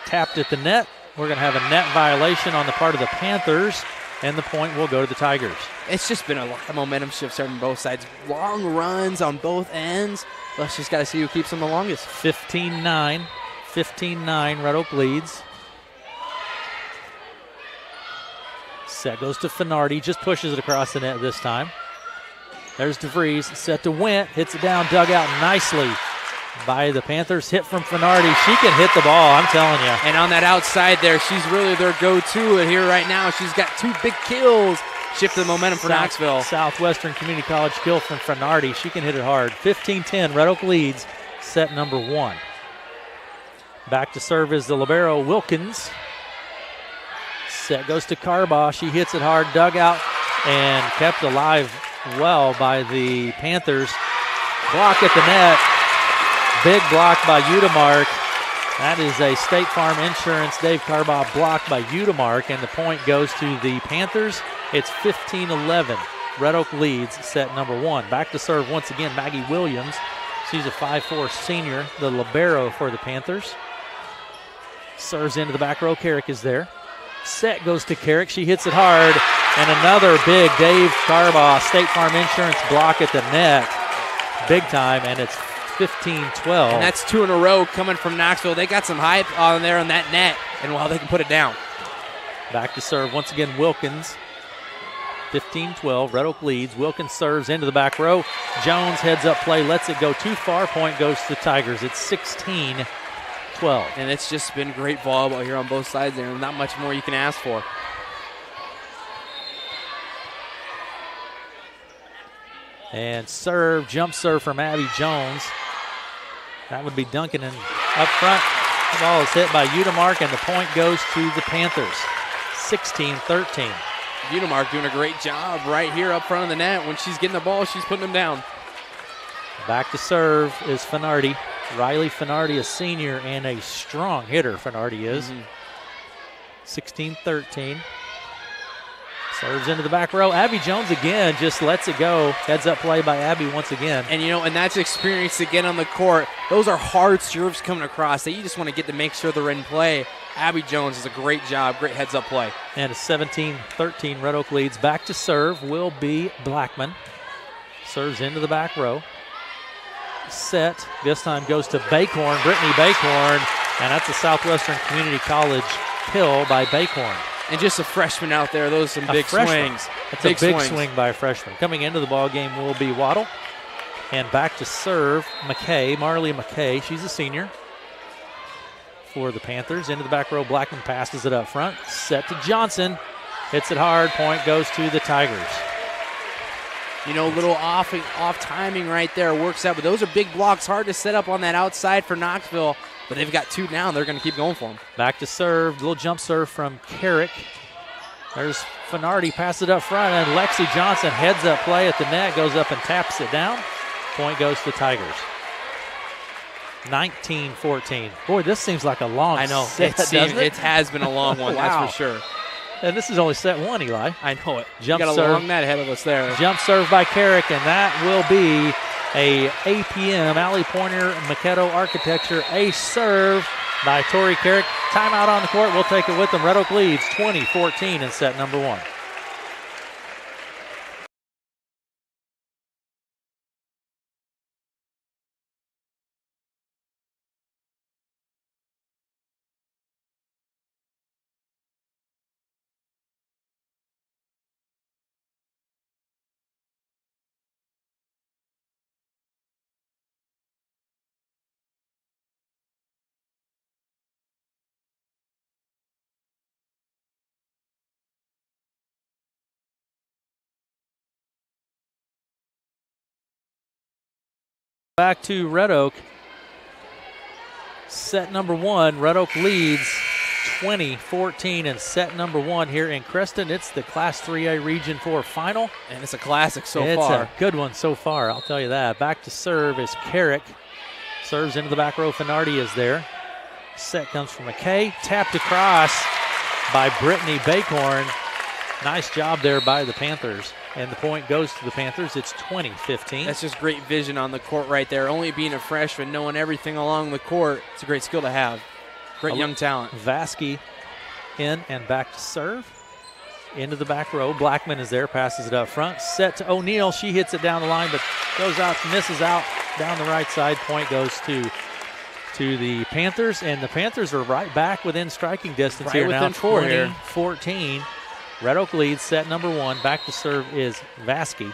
Tapped at the net. We're going to have a net violation on the part of the Panthers, and the point will go to the Tigers. It's just been a lot of momentum shifts on both sides. Long runs on both ends. Let's just got to see who keeps them the longest. 15-9. 15-9. Red Oak leads. Set goes to Finardi. Just pushes it across the net this time. There's DeVries. Set to Went. Hits it down. Dug out nicely by the Panthers. Hit from Finardi. She can hit the ball, I'm telling you. And on that outside there, she's really their go-to here right now. She's got 2 big kills. Shift the momentum for Knoxville. Southwestern Community College kill from Finardi. She can hit it hard. 15-10. Red Oak leads set number 1. Back to serve is the libero Wilkins. Set goes to Carbaugh. She hits it hard. Dug out and kept alive well by the Panthers. Block at the net. Big block by Udemark. That is a State Farm Insurance Dave Carbaugh block by Udemark, and the point goes to the Panthers. It's 15-11. Red Oak leads set number 1. Back to serve once again, Maggie Williams. She's a 5'4 senior, the libero for the Panthers. Serves into the back row. Carrick is there. Set goes to Carrick. She hits it hard. And another big Dave Carbaugh State Farm Insurance block at the net. Big time, and it's 15-12. And that's 2 in a row coming from Knoxville. They got some hype on there on that net, and well, they can put it down. Back to serve once again, Wilkins. 15-12. Red Oak leads. Wilkins serves into the back row. Jones heads up play, lets it go too far. Point goes to the Tigers. It's 16-12. And it's just been great volleyball here on both sides there. Not much more you can ask for. And serve, jump serve from Abby Jones. That would be Duncan, and up front, the ball is hit by Udemark, and the point goes to the Panthers. 16-13. Udemark doing a great job right here up front of the net. When she's getting the ball, she's putting them down. Back to serve is Finardi. Riley Finardi, a senior and a strong hitter, Finardi is. 16-13. Serves into the back row. Abby Jones again just lets it go. Heads up play by Abby once again. And, and that's experience again on the court. Those are hard serves coming across that you just want to get to make sure they're in play. Abby Jones does a great job. Great heads up play. And it's 17-13. Red Oak leads. Back to serve will be Blackman. Serves into the back row. Set. This time goes to Bacorn. Brittany Bacorn. And that's a Southwestern Community College kill by Bacorn. And just a freshman out there. Those are some big swings. That's a big swing by a freshman. Coming into the ball game will be Waddle. And back to serve, McKay, Marley McKay. She's a senior for the Panthers. Into the back row, Blackman passes it up front. Set to Johnson. Hits it hard. Point goes to the Tigers. A little off timing right there. Works out. But those are big blocks. Hard to set up on that outside for Knoxville. But they've got 2 now, and they're going to keep going for them. Back to serve. Little jump serve from Carrick. There's Finardi. Pass it up front, and Lexi Johnson heads up play at the net. Goes up and taps it down. Point goes to Tigers. 19-14. Boy, this seems like a long set, doesn't it? It has been a long one, Wow. That's for sure. And this is only set 1, Eli. I know it. Jump you got serve. a long net ahead of us there. Jump serve by Carrick, and that will be a APM, Allie Pointer, Maquetto Architecture, ace serve by Tori Carrick. Timeout on the court. We'll take it with them. Red Oak leads 20-14 in set number 1. Back to Red Oak. Set number one, Red Oak leads 20-14 in set number one here in Creston. It's the Class 3A Region 4 final. And it's a classic so far. It's a good one so far, I'll tell you that. Back to serve is Carrick. Serves into the back row. Finardi is there. Set comes from McKay. Tapped across by Brittany Bacorn. Nice job there by the Panthers. And the point goes to the Panthers. It's 20-15. That's just great vision on the court right there. Only being a freshman, knowing everything along the court, it's a great skill to have. Great young talent. Vasky in and back to serve. Into the back row. Blackman is there, passes it up front. Set to O'Neal. She hits it down the line, but goes out, misses out down the right side. Point goes to the Panthers, and the Panthers are right back within striking distance right here within now. four here. 14. Red Oak leads set number one. Back to serve is Vasky.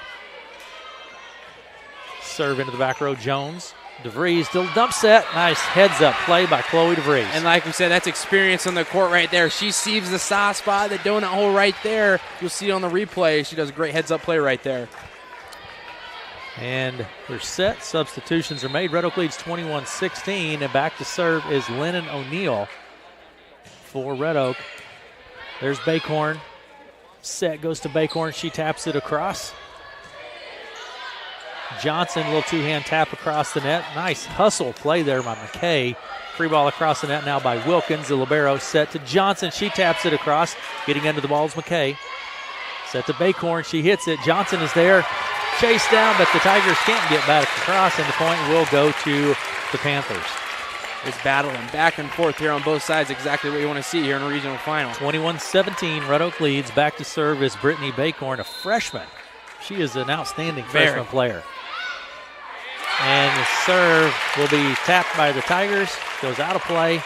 Serve into the back row, Jones. DeVries still dump set. Nice heads-up play by Chloe DeVries. And like we said, that's experience on the court right there. She sees the soft spot, the donut hole right there. You'll see it on the replay. She does a great heads-up play right there. And they're set. Substitutions are made. Red Oak leads 21-16, and back to serve is Lennon O'Neal for Red Oak. There's Bacorn. Set goes to Bacorn. She taps it across. Johnson, little two-hand tap across the net. Nice hustle play there by McKay. Free ball across the net now by Wilkins. The libero set to Johnson. She taps it across. Getting under the ball is McKay. Set to Bacorn. She hits it. Johnson is there. Chased down, but the Tigers can't get back across, and the point will go to the Panthers. It's battling back and forth here on both sides, exactly what you want to see here in a regional final. 21-17, Red Oak leads. Back to serve is Brittany Bacorn, a freshman. She is an outstanding freshman player. And the serve will be tapped by the Tigers, goes out of play,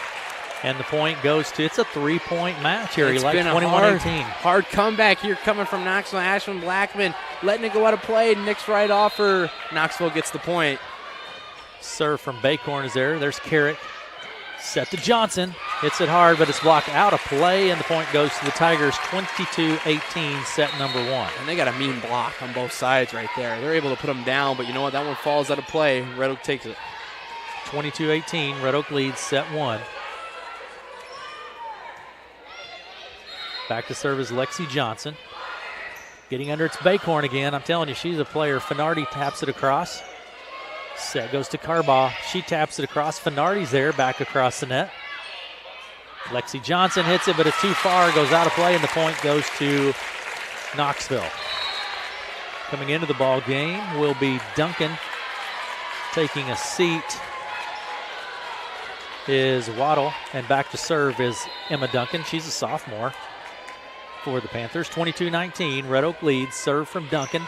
and the point goes to, it's a three-point match here. It's like been 21-18. Hard comeback here coming from Knoxville. Ashland Blackman letting it go out of play. Nick's right off her. Knoxville gets the point. Serve from Bacorn is there. There's Carrick. Set to Johnson. Hits it hard, but it's blocked out of play, and the point goes to the Tigers, 22-18, set number one. And they got a mean block on both sides right there. They're able to put them down, but you know what? That one falls out of play. Red Oak takes it. 22-18, Red Oak leads set one. Back to serve is Lexi Johnson. Getting under, it's Bacorn again. I'm telling you, she's a player. Finardi taps it across. Set goes to Carbaugh. She taps it across. Finardi's there, back across the net. Lexi Johnson hits it, but it's too far. Goes out of play, and the point goes to Knoxville. Coming into the ball game will be Duncan. Taking a seat is Waddle, and back to serve is Emma Duncan. She's a sophomore for the Panthers. 22-19, Red Oak leads. Serve from Duncan,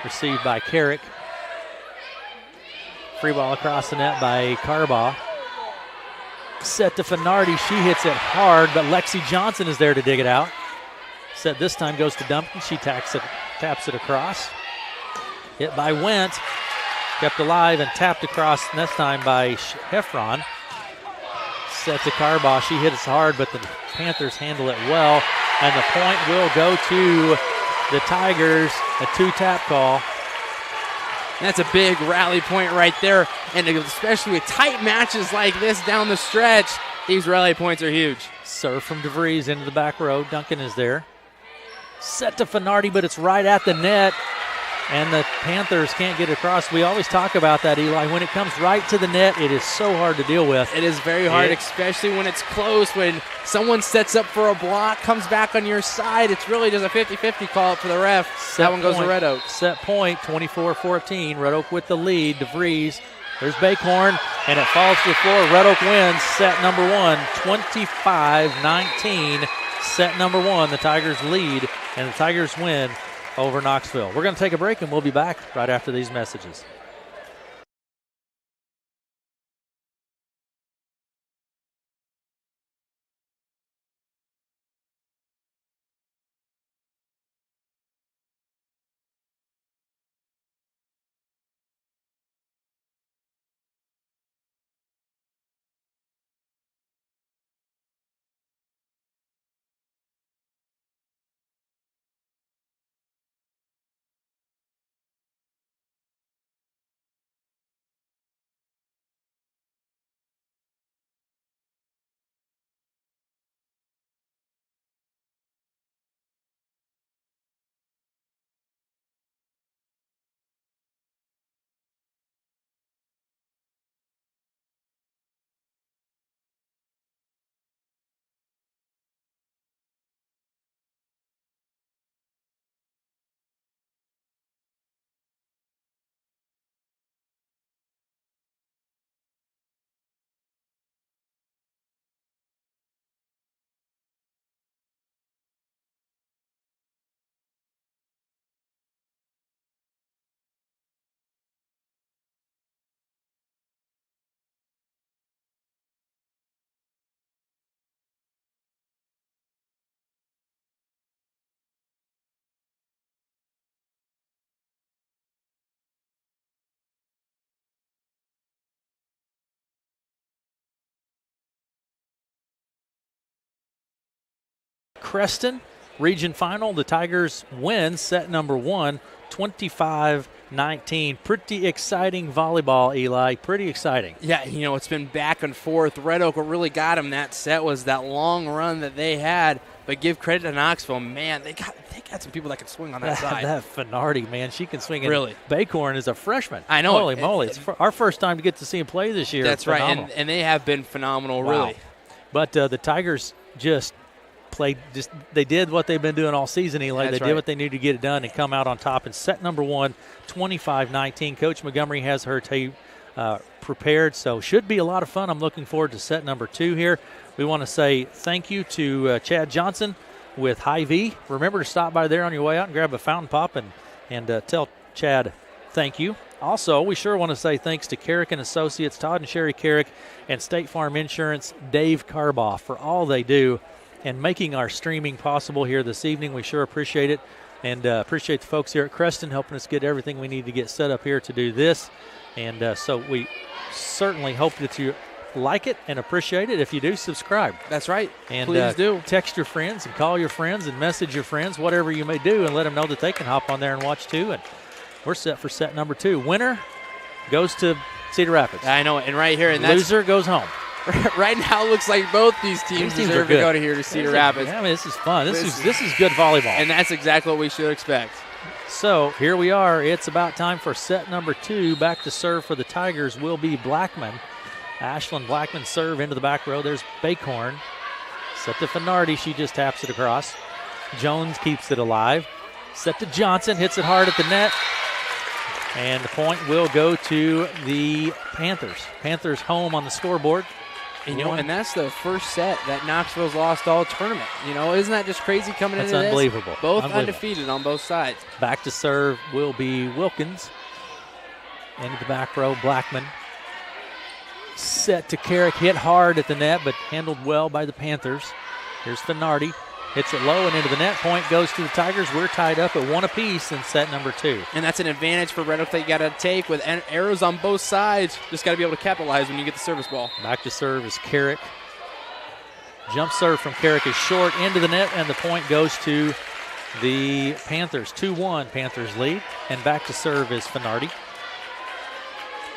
received by Carrick. Free ball across the net by Carbaugh. Set to Finardi. She hits it hard, but Lexi Johnson is there to dig it out. Set this time goes to Duncan. She taps it across. Hit by Went. Kept alive and tapped across this time by Heffron. Set to Carbaugh. She hit it hard, but the Panthers handle it well. And the point will go to the Tigers. A two-tap call. That's a big rally point right there, and especially with tight matches like this down the stretch, these rally points are huge. Serve from DeVries into the back row. Duncan is there. Set to Finardi, but it's right at the net, and the Panthers can't get across. We always talk about that, Eli. When it comes right to the net, it is so hard to deal with. It is very hard, especially when it's close, when someone sets up for a block, comes back on your side. It's really just a 50-50 call up for the ref. That one goes to Red Oak. Set point, 24-14. Red Oak with the lead. DeVries. There's Bacorn, and it falls to the floor. Red Oak wins set number one, 25-19. Set number one, the Tigers lead, and the Tigers win over Knoxville. We're going to take a break, and we'll be back right after these messages. Creston region final. The Tigers win set number 1, 25-19. Pretty exciting volleyball, Eli. Pretty exciting. Yeah, it's been back and forth. Red Oak, what really got them that set was that long run that they had. But give credit to Knoxville, man, they got some people that can swing on that side. That Finardi, man, she can swing. Really? Baycorn is a freshman. I know. Holy moly. It's our first time to get to see him play this year. That's right, and they have been phenomenal, wow. really. But the Tigers just played, they did what they've been doing all season, Eli. They did what they needed to get it done and come out on top in set number 1, 25-19. Coach Montgomery has her team prepared, so should be a lot of fun. I'm looking forward to set number 2 here. We want to say thank you to Chad Johnson with Hy-Vee. Remember to stop by there on your way out and grab a fountain pop and tell Chad thank you. Also, we sure want to say thanks to Carrick and Associates, Todd and Sherry Carrick, and State Farm Insurance, Dave Carboff, for all they do and making our streaming possible here this evening. We sure appreciate it, and appreciate the folks here at Creston helping us get everything we need to get set up here to do this. And so we certainly hope that you like it and appreciate it. If you do, subscribe. That's right. And please do. Text your friends and call your friends and message your friends, whatever you may do, and let them know that they can hop on there and watch too. And we're set for set number 2. Winner goes to Cedar Rapids. I know, and right here, and loser goes home. Right now, it looks like both these teams deserve to go to here to Cedar Rapids. Yeah, I mean, this is fun. This is good volleyball, and that's exactly what we should expect. So here we are. It's about time for set number 2. Back to serve for the Tigers will be Blackman. Ashlyn Blackman serve into the back row. There's Baycorn. Set to Finardi. She just taps it across. Jones keeps it alive. Set to Johnson. Hits it hard at the net. And the point will go to the Panthers. Panthers home on the scoreboard. And that's the first set that Knoxville's lost all tournament. Isn't that just crazy coming into this? That's unbelievable. Both undefeated on both sides. Back to serve will be Wilkins. Into the back row, Blackman. Set to Carrick, hit hard at the net, but handled well by the Panthers. Here's Finardi. Hits it low and into the net. Point goes to the Tigers. We're tied up at 1 apiece in set number 2. And that's an advantage for Red Oak that you got to take with arrows on both sides. Just got to be able to capitalize when you get the service ball. Back to serve is Carrick. Jump serve from Carrick is short into the net, and the point goes to the Panthers. 2-1 Panthers lead. And back to serve is Finardi.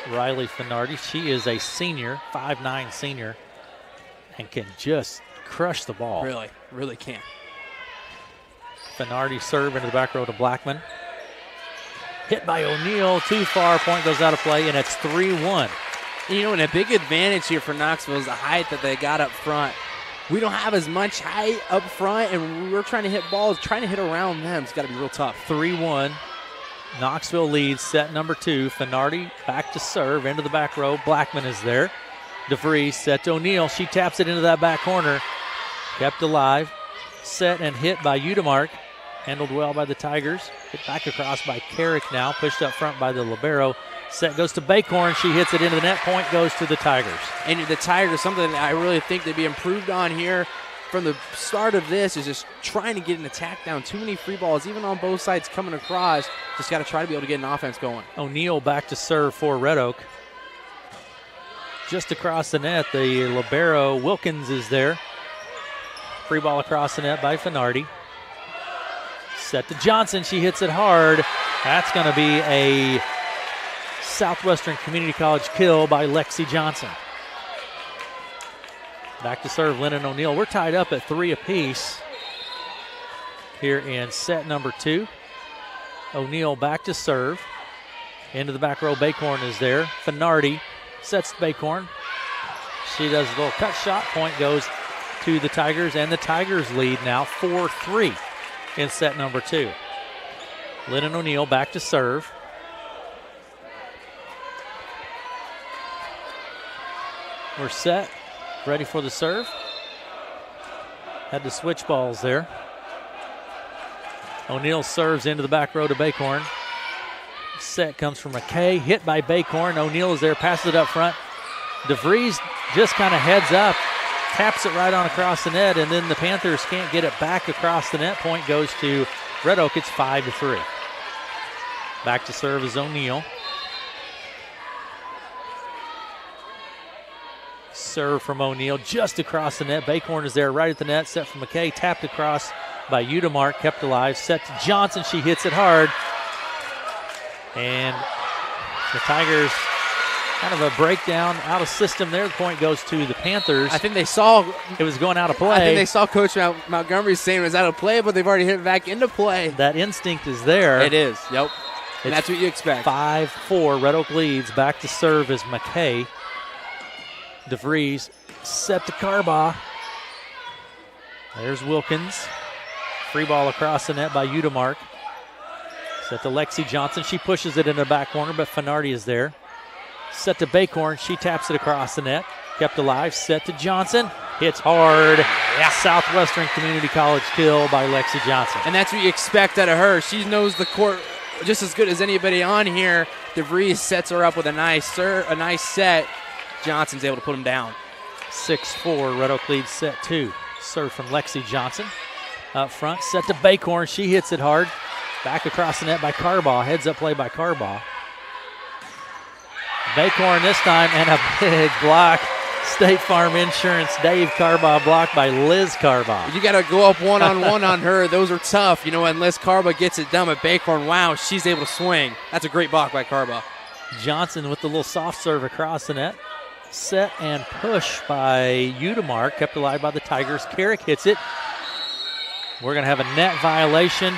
Riley Finardi. She is a senior, 5'9" senior, and can just crush the ball. Really can. Finardi serve into the back row to Blackman. Hit by O'Neill, too far. Point goes out of play, and it's 3-1. And a big advantage here for Knoxville is the height that they got up front. We don't have as much height up front, and we're trying to hit balls, trying to hit around them. It's got to be real tough. 3-1. Knoxville leads set number 2. Finardi back to serve into the back row. Blackman is there. DeVries set to O'Neill. She taps it into that back corner. Kept alive. Set and hit by Udemark. Handled well by the Tigers. Hit back across by Carrick now. Pushed up front by the libero. Set goes to Baycorn. She hits it into the net. Point goes to the Tigers. And the Tigers, something that I really think they'd be improved on here from the start of this is just trying to get an attack down. Too many free balls, even on both sides coming across. Just got to try to be able to get an offense going. O'Neill back to serve for Red Oak. Just across the net, the libero Wilkins is there. Free ball across the net by Finardi. Set to Johnson. She hits it hard. That's going to be a Southwestern Community College kill by Lexi Johnson. Back to serve Lennon O'Neill. We're tied up at 3 apiece here in set number 2. O'Neill back to serve. Into the back row, Baycorn is there. Finardi sets Baycorn. She does a little cut shot. Point goes to the Tigers, and the Tigers lead now 4-3 in set number 2. Lennon O'Neill back to serve. We're set. Ready for the serve. Had to switch balls there. O'Neill serves into the back row to Baycorn. Set comes from McKay. Hit by Baycorn. O'Neill is there. Passes it up front. DeVries just kind of heads up. Taps it right on across the net. And then the Panthers can't get it back across the net. Point goes to Red Oak. It's 5-3. Back to serve is O'Neill. Serve from O'Neal just across the net. Baycorn is there right at the net. Set from McKay. Tapped across by Udemark. Kept alive. Set to Johnson. She hits it hard. And the Tigers kind of a breakdown out of system there. The point goes to the Panthers. I think they saw it was going out of play. I think they saw Coach Montgomery saying it was out of play, but they've already hit it back into play. That instinct is there. It is, yep. And that's what you expect. 5-4. Red Oak leads. Back to serve is McKay. DeVries set to Carbaugh. There's Wilkins. Free ball across the net by Udemark. Set to Lexi Johnson. She pushes it in the back corner, but Finardi is there. Set to Baycorn. She taps it across the net. Kept alive. Set to Johnson. Hits hard. Yeah. Southwestern Community College kill by Lexi Johnson. And that's what you expect out of her. She knows the court just as good as anybody on here. DeVries sets her up with a nice set. Johnson's able to put him down. 6-4. Red Oak leads set 2. Serve from Lexi Johnson. Up front. Set to Baycorn. She hits it hard. Back across the net by Carbaugh. Heads up play by Carbaugh. Baycorn this time, and a big block. State Farm Insurance, Dave Carbaugh blocked by Liz Carbaugh. You got to go up one-on-one on her. Those are tough. You know, when Liz Carbaugh gets it done at Baycorn, wow, she's able to swing. That's a great block by Carbaugh. Johnson with the little soft serve across the net. Set and push by Udemark, kept alive by the Tigers. Carrick hits it. We're going to have a net violation.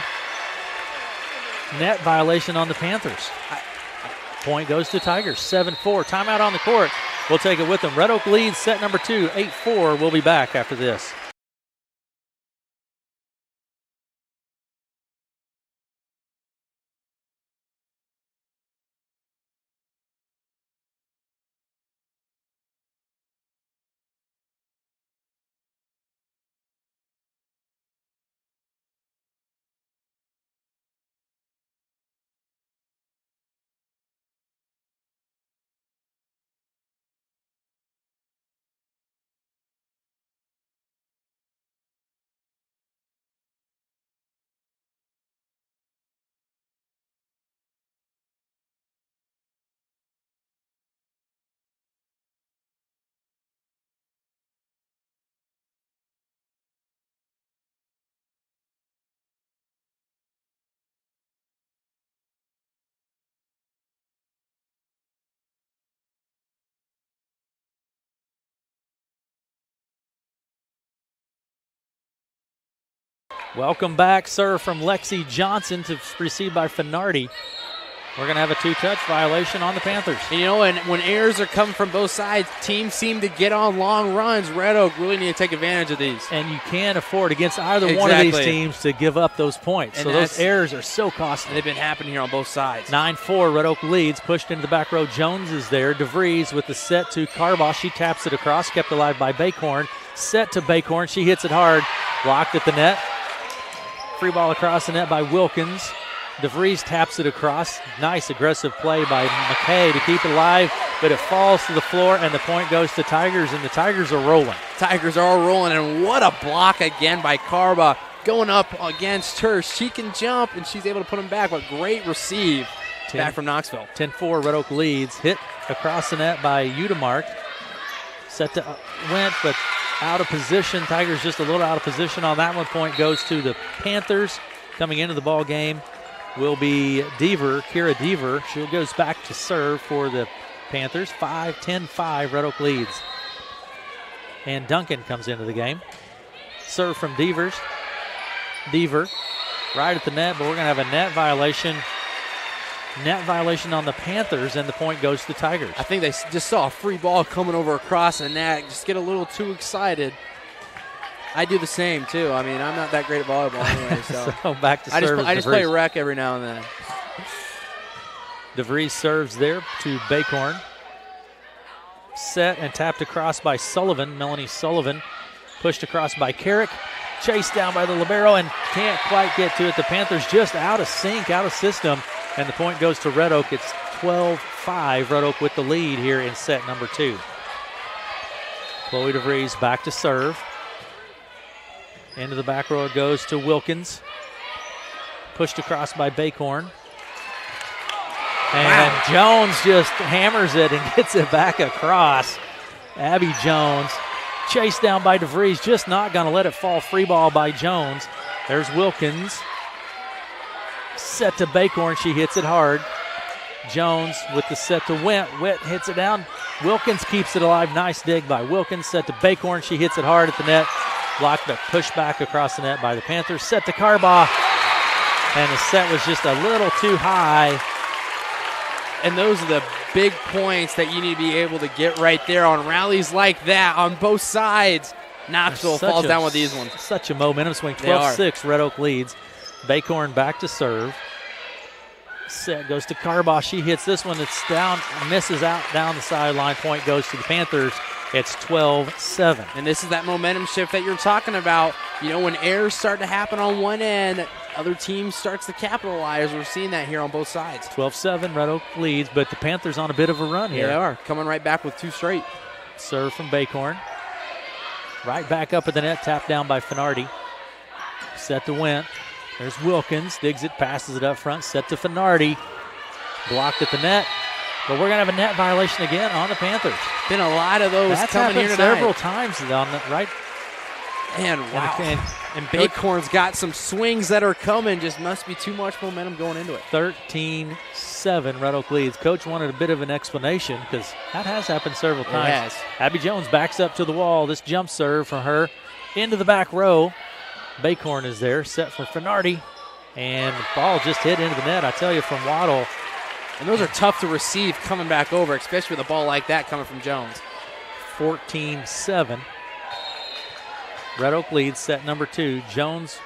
Net violation on the Panthers. Point goes to Tigers, 7-4. Timeout on the court. We'll take it with them. Red Oak leads set number 2, 8-4. We'll be back after this. Welcome back. Serve from Lexi Johnson to receive by Finardi. We're going to have a 2-touch violation on the Panthers. And you know, and when errors are coming from both sides, teams seem to get on long runs. Red Oak really need to take advantage of these. And you can't afford against either one of these teams to give up those points. And so those errors are so costly. They've been happening here on both sides. 9-4, Red Oak leads. Pushed into the back row. Jones is there. DeVries with the set to Carbaugh. She taps it across. Kept alive by Baycorn. Set to Baycorn. She hits it hard. Blocked at the net. Free ball across the net by Wilkins. DeVries taps it across. Nice aggressive play by McKay to keep it alive, but it falls to the floor, and the point goes to Tigers, and the Tigers are rolling. Tigers are rolling, and what a block again by Carbaugh. Going up against her. She can jump, and she's able to put him back, but great receive back from Knoxville. 10-4, Red Oak leads. Hit across the net by Udemark. Set to went, but out of position. Tigers just a little out of position on that one. Point goes to the Panthers. Coming into the ball game will be Kira Deaver. She goes back to serve for the Panthers. 10-5, Red Oak leads. And Duncan comes into the game. Serve from Deaver right at the net, but we're going to have a net violation. Net violation on the Panthers, and the point goes to Tigers. I think they just saw a free ball coming over across the net. Just get a little too excited. I do the same, too. I mean, I'm not that great at volleyball anyway. So, back to serve. I just play rec every now and then. DeVries serves there to Baycorn. Set and tapped across by Sullivan. Melanie Sullivan pushed across by Carrick. Chased down by the libero and can't quite get to it. The Panthers just out of sync, out of system. And the point goes to Red Oak. It's 12-5. Red Oak with the lead here in set number 2. Chloe DeVries back to serve. Into the back row it goes to Wilkins. Pushed across by Baycorn. And Jones just hammers it and gets it back across. Abby Jones chased down by DeVries, just not going to let it fall. Free ball by Jones. There's Wilkins. Set to Bacorn. She hits it hard. Jones with the set to Witt. Witt hits it down. Wilkins keeps it alive. Nice dig by Wilkins. Set to Bacorn. She hits it hard at the net. Blocked, but pushed back across the net by the Panthers. Set to Carbaugh. And the set was just a little too high. And those are the big points that you need to be able to get right there on rallies like that on both sides. Knoxville falls down with these ones. Such a momentum swing. 12-6, Red Oak leads. Bacorn back to serve. Set goes to Carbaugh. She hits this one. It's down, misses out down the sideline. Point goes to the Panthers. It's 12-7. And this is that momentum shift that you're talking about. You know, when errors start to happen on one end, other teams starts to capitalize. We're seeing that here on both sides. 12-7, Red Oak leads, but the Panthers on a bit of a run here. They are, coming right back with 2 straight. Serve from Bacorn. Right back up at the net, tapped down by Finardi. Set to Went. There's Wilkins, digs it, passes it up front, set to Finardi. Blocked at the net, but we're going to have a net violation again on the Panthers. Been a lot of those coming here tonight. Several times on the right. And wow. And Bacorn's got some swings that are coming. Just must be too much momentum going into it. 13-7, Red Oak leads. Coach wanted a bit of an explanation because that has happened several times. It has. Abby Jones backs up to the wall. This jump serve from her into the back row. Bacorn is there, set for Finardi, and the ball just hit into the net. I tell you, from Waddle. And those are tough to receive coming back over, especially with a ball like that coming from Jones. 14-7. Red Oak leads, set number 2. Jones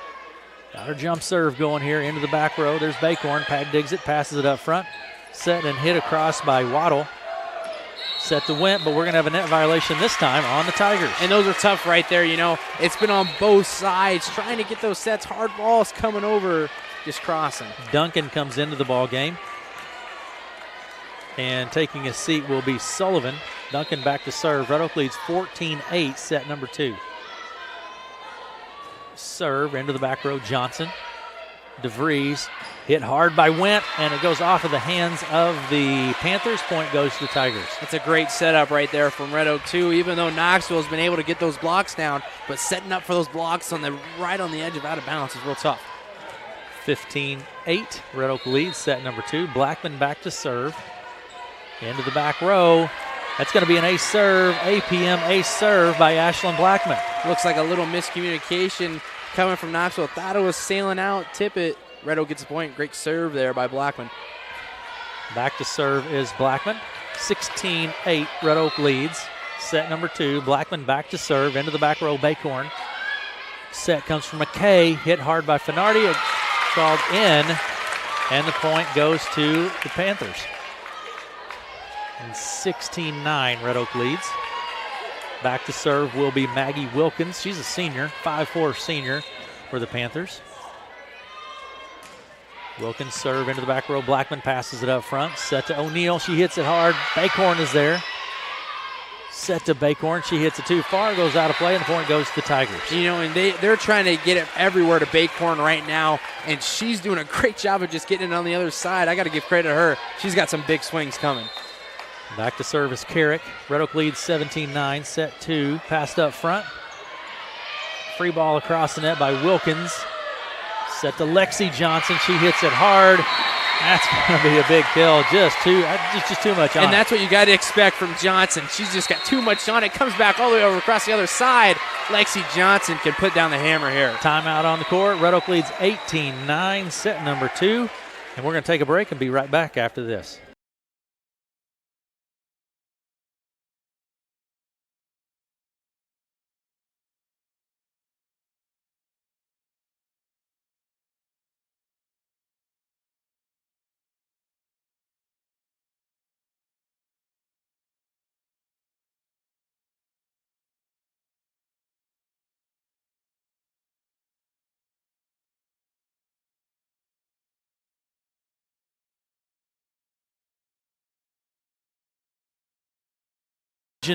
got her jump serve going here into the back row. There's Bacorn. Pag digs it, passes it up front. Set and hit across by Waddle. Set to Went, but we're going to have a net violation this time on the Tigers. And those are tough right there, you know. It's been on both sides, trying to get those sets. Hard balls coming over, just crossing. Duncan comes into the ball game. And taking a seat will be Sullivan. Duncan back to serve. Red Oak leads 14-8, set number 2. Serve into the back row, Johnson. DeVries hit hard by Went, and it goes off of the hands of the Panthers. Point goes to the Tigers. It's a great setup right there from Red Oak, too, even though Knoxville's been able to get those blocks down, but setting up for those blocks right on the edge of out of bounds is real tough. 15-8, Red Oak leads, set number 2. Blackman back to serve. Into the back row. That's going to be an ace serve, APM ace serve by Ashlyn Blackman. Looks like a little miscommunication coming from Knoxville. Thought it was sailing out, tip it. Red Oak gets a point. Great serve there by Blackman. Back to serve is Blackman. 16-8, Red Oak leads. Set number 2, Blackman back to serve. Into the back row, Bacorn. Set comes from McKay, hit hard by Finardi. It's called in, and the point goes to the Panthers. And 16-9, Red Oak leads. Back to serve will be Maggie Wilkins. She's a senior, 5'4" senior for the Panthers. Wilkins serve into the back row. Blackman passes it up front. Set to O'Neal. She hits it hard. Bacorn is there. Set to Bacorn. She hits it too far. Goes out of play, and the point goes to the Tigers. You know, and they're trying to get it everywhere to Bacorn right now, and she's doing a great job of just getting it on the other side. I got to give credit to her. She's got some big swings coming. Back to serve is Carrick. Red Oak leads 17-9. Set 2. Passed up front. Free ball across the net by Wilkins. Set to Lexi Johnson. She hits it hard. That's going to be a big kill. Just too much on it. And that's what you got to expect from Johnson. She's just got too much on it. Comes back all the way over across the other side. Lexi Johnson can put down the hammer here. Timeout on the court. Red Oak leads 18-9. Set number 2. And we're going to take a break and be right back after this.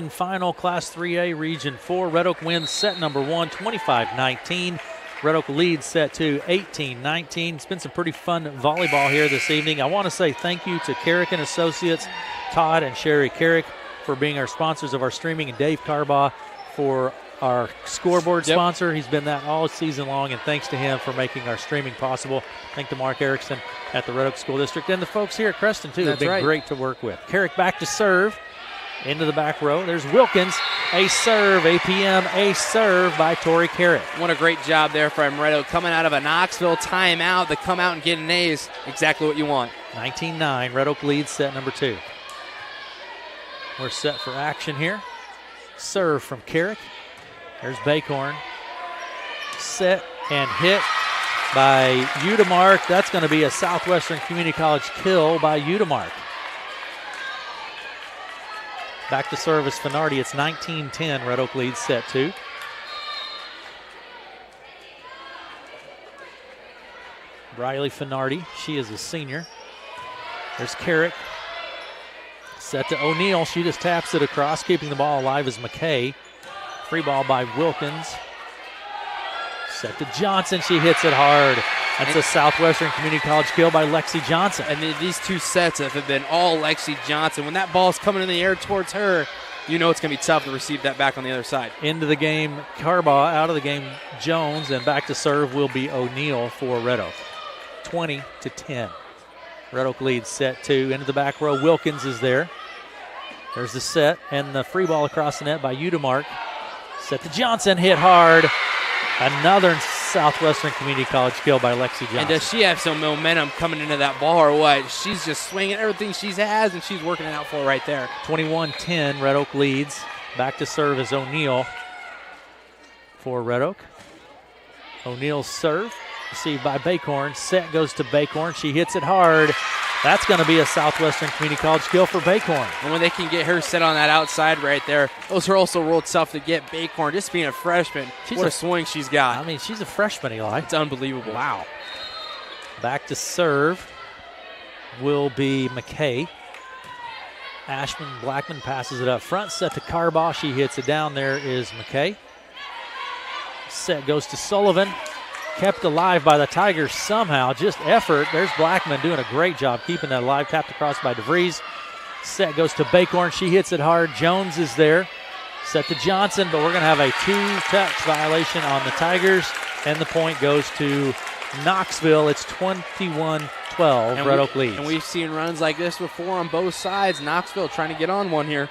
Final Class 3A Region 4. Red Oak wins set number 1, 25-19. Red Oak leads set 2, 18-19. It's been some pretty fun volleyball here this evening. I want to say thank you to Carrick and Associates, Todd and Sherry Carrick, for being our sponsors of our streaming, and Dave Carbaugh for our scoreboard sponsor. He's been that all season long, and thanks to him for making our streaming possible. Thank to Mark Erickson at the Red Oak School District, and the folks here at Creston, too. They've been great to work with. Carrick back to serve. Into the back row. There's Wilkins. A serve, APM, a serve by Tori Carrick. What a great job there from Red Oak. Coming out of a Knoxville timeout, they come out and get an ace. Exactly what you want. 19-9, Red Oak leads set number 2. We're set for action here. Serve from Carrick. There's Bacorn. Set and hit by Udemark. That's going to be a Southwestern Community College kill by Udemark. Back to service Finardi. It's 19-10. Red Oak leads set 2. Briley Finardi. She is a senior. There's Carrick. Set to O'Neal. She just taps it across. Keeping the ball alive is McKay. Free ball by Wilkins. Set to Johnson. She hits it hard. That's a Southwestern Community College kill by Lexi Johnson. And these two sets have been all Lexi Johnson. When that ball's coming in the air towards her, you know it's going to be tough to receive that back on the other side. Into the game, Carbaugh. Out of the game, Jones. And back to serve will be O'Neal for Red Oak. 20-10. Red Oak leads set 2. Into the back row, Wilkins is there. There's the set and the free ball across the net by Udemark. Set to Johnson, hit hard. Another Southwestern Community College kill by Lexi Johnson. And does she have some momentum coming into that ball or what? She's just swinging everything she has, and she's working it out for right there. 21-10, Red Oak leads. Back to serve is O'Neal for Red Oak. O'Neal's serve, received by Bacorn. Set goes to Bacorn. She hits it hard. That's going to be a Southwestern Community College kill for Bacorn. And when they can get her set on that outside right there, those are also real tough to get. Bacorn, just being a freshman, what a swing she's got. I mean, she's a freshman, Eli. It's unbelievable. Wow. Back to serve will be McKay. Ashman Blackman passes it up front. Set to Carbaugh. She hits it down. There is McKay. Set goes to Sullivan. Kept alive by the Tigers somehow. Just effort. There's Blackman doing a great job keeping that alive. Tapped across by DeVries. Set goes to Bacorn. She hits it hard. Jones is there. Set to Johnson, but we're going to have a 2-touch violation on the Tigers, and the point goes to Knoxville. It's 21-12. Red Oak leads. And we've seen runs like this before on both sides. Knoxville trying to get on one here.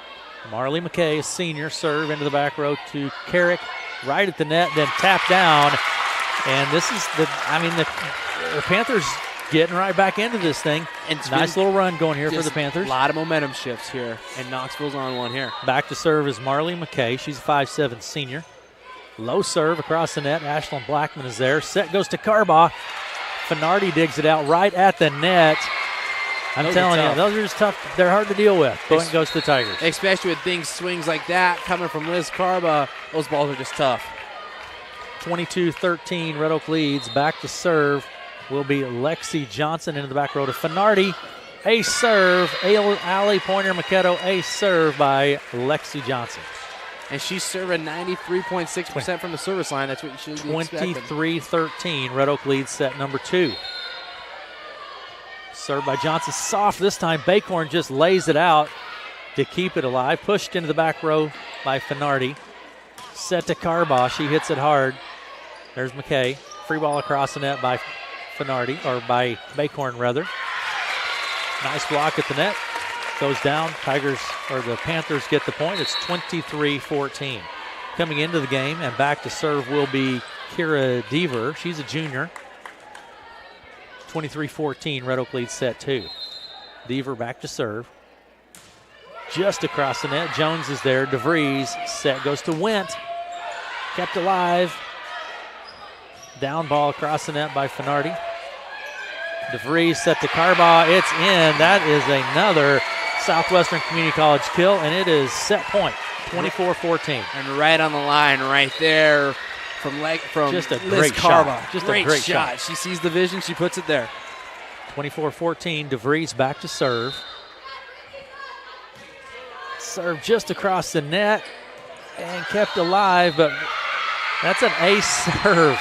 Marley McKay, a senior, serve into the back row to Carrick. Right at the net, then tap down. And this is the Panthers getting right back into this thing. And nice little run going here for the Panthers. A lot of momentum shifts here, and Knoxville's on one here. Back to serve is Marley McKay. She's a 5'7" senior. Low serve across the net. Ashlyn Blackman is there. Set goes to Carbaugh. Finardi digs it out right at the net. I'm telling you, those are just tough. They're hard to deal with. Point goes to the Tigers. Especially with swings like that coming from Liz Carbaugh. Those balls are just tough. 22-13, Red Oak leads. Back to serve will be Lexi Johnson into the back row to Finardi. A serve, Allie Pointer-Maquetto, a serve by Lexi Johnson. And she's serving 93.6% from the service line. That's what you should be expecting. 23-13, Red Oak leads set number 2. Served by Johnson, soft this time. Bacorn just lays it out to keep it alive. Pushed into the back row by Finardi. Set to Carbaugh. She hits it hard. There's McKay. Free ball across the net by Finardi, or by Bacorn rather. Nice block at the net. Goes down. The Panthers get the point. It's 23-14. Coming into the game and back to serve will be Kira Deaver. She's a junior. 23-14, Red Oak leads set 2. Deaver back to serve. Just across the net. Jones is there. DeVries. Set goes to Went. Kept alive. Down ball across the net by Finardi. DeVries set to Carbaugh. It's in. That is another Southwestern Community College kill, and it is set point, 24-14. And right on the line right there from just a Liz great Carbaugh. Shot. Just great a great shot. She sees the vision. She puts it there. 24-14, DeVries back to serve. Serve just across the net and kept alive, but that's an ace serve.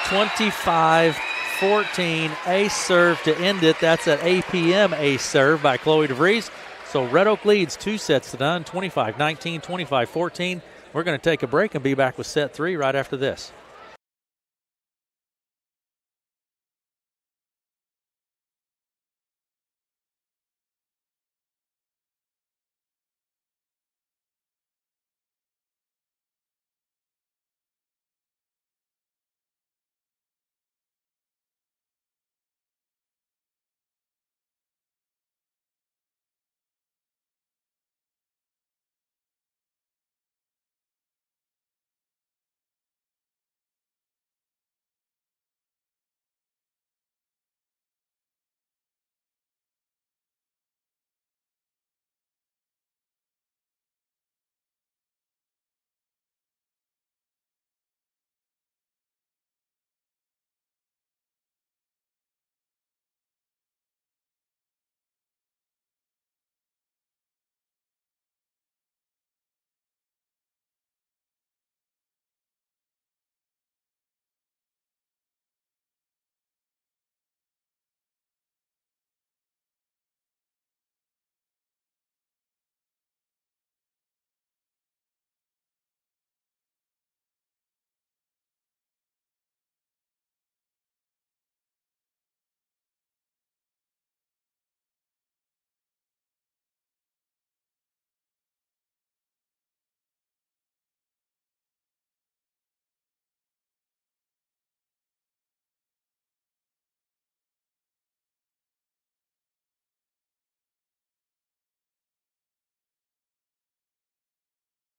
25-14, ace serve to end it. That's an APM ace serve by Chloe DeVries. So Red Oak leads 2 sets to none, 25-19, 25-14. We're going to take a break and be back with set 3 right after this.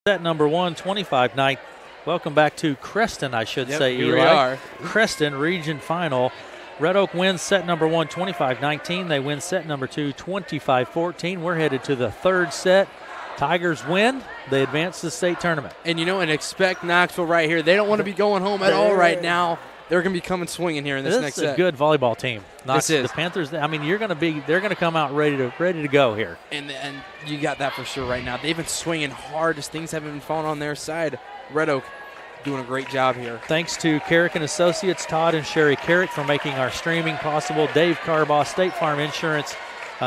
Set number 1, 25-9. Welcome back to Creston, I should say, here Eli. we are. Creston region final. Red Oak wins set number 1, 25-19. They win set number 2, 25-14. We're headed to the third set. Tigers win. They advance to the state tournament. And expect Knoxville right here. They don't want to be going home at all right now. They're going to be coming swinging here in this next set. This is a good volleyball team. This is. The Panthers, I mean, they're going to come out ready to go here. And you got that for sure right now. They've been swinging hard as things haven't been falling on their side. Red Oak doing a great job here. Thanks to Carrick and Associates, Todd and Sherry Carrick for making our streaming possible. Dave Carbaugh, State Farm Insurance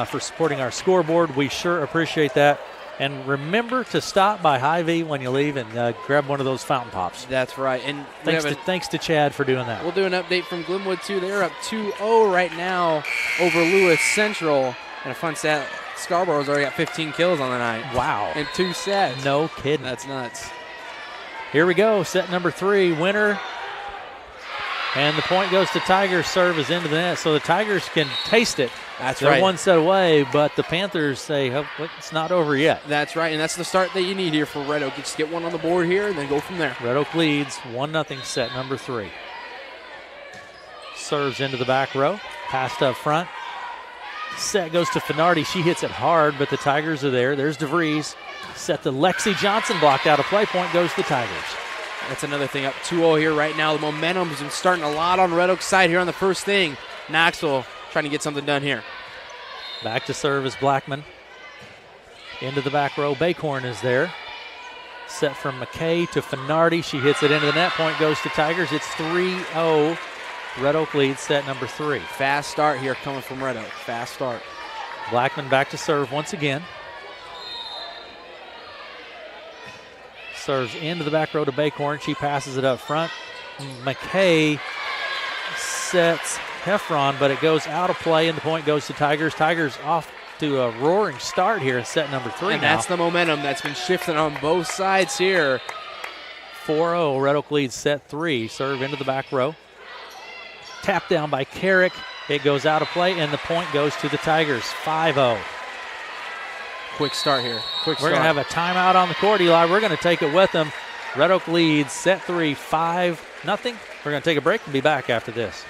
for supporting our scoreboard. We sure appreciate that. And remember to stop by Hy-Vee when you leave and grab one of those fountain pops. That's right. And thanks to Chad for doing that. We'll do an update from Glenwood, too. They're up 2-0 right now over Lewis Central. And a fun stat, Scarborough's already got 15 kills on the night. Wow. In 2 sets. No kidding. That's nuts. Here we go, set number 3, winner. And the point goes to Tigers. Serve is into the net, so the Tigers can taste it. That's They're right. one set away, but the Panthers say, oh, it's not over yet. That's right, and that's the start that you need here for Red Oak. Just get one on the board here and then go from there. Red Oak leads 1-0 set number 3. Serves into the back row, passed up front. Set goes to Finardi. She hits it hard, but the Tigers are there. There's DeVries. Set to Lexi Johnson, blocked out of play. Point goes to the Tigers. That's another thing, up 2-0 here right now. The momentum's been starting a lot on Red Oak's side here on the first thing. Knoxville trying to get something done here. Back to serve is Blackman. Into the back row. Bacorn is there. Set from McKay to Finardi. She hits it into the net. Point goes to Tigers. It's 3-0. Red Oak leads set number 3. Fast start here coming from Red Oak. Fast start. Blackman back to serve once again. Serves into the back row to Bacorn. She passes it up front. McKay sets Heffron, but it goes out of play, and the point goes to Tigers. Tigers off to a roaring start here in set number 3 and now. That's the momentum that's been shifting on both sides here. 4-0. Red Oak leads set 3. Serve into the back row. Tap down by Carrick. It goes out of play, and the point goes to the Tigers. 5-0. Quick start here. We're going to have a timeout on the court, Eli. We're going to take it with them. Red Oak leads set 3, 5-0. We're going to take a break and be back after this.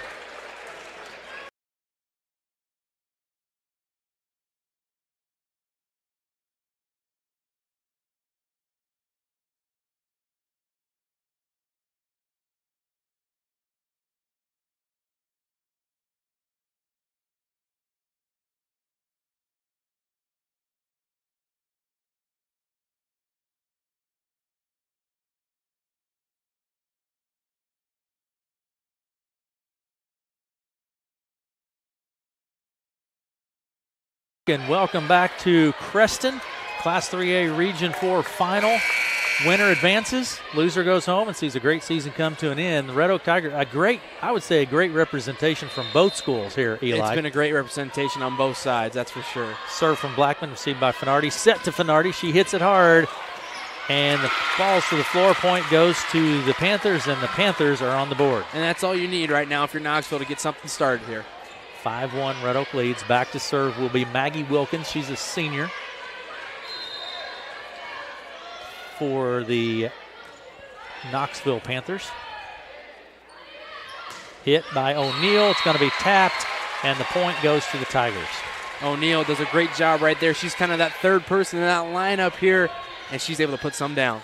and welcome back to Creston. Class 3A Region 4 final. Winner advances, loser goes home and sees a great season come to an end. The Red Oak Tiger, I would say a great representation from both schools here, Eli. It's been a great representation on both sides, that's for sure. Serve from Blackman, received by Finardi. Set to Finardi, she hits it hard. And the falls to the floor. Point goes to the Panthers, and the Panthers are on the board. And that's all you need right now if you're Knoxville to get something started here. 5-1 Red Oak leads. Back to serve will be Maggie Wilkins. She's a senior for the Knoxville Panthers. Hit by O'Neal. It's going to be tapped, and the point goes to the Tigers. O'Neal does a great job right there. She's kind of that third person in that lineup here, and she's able to put some down.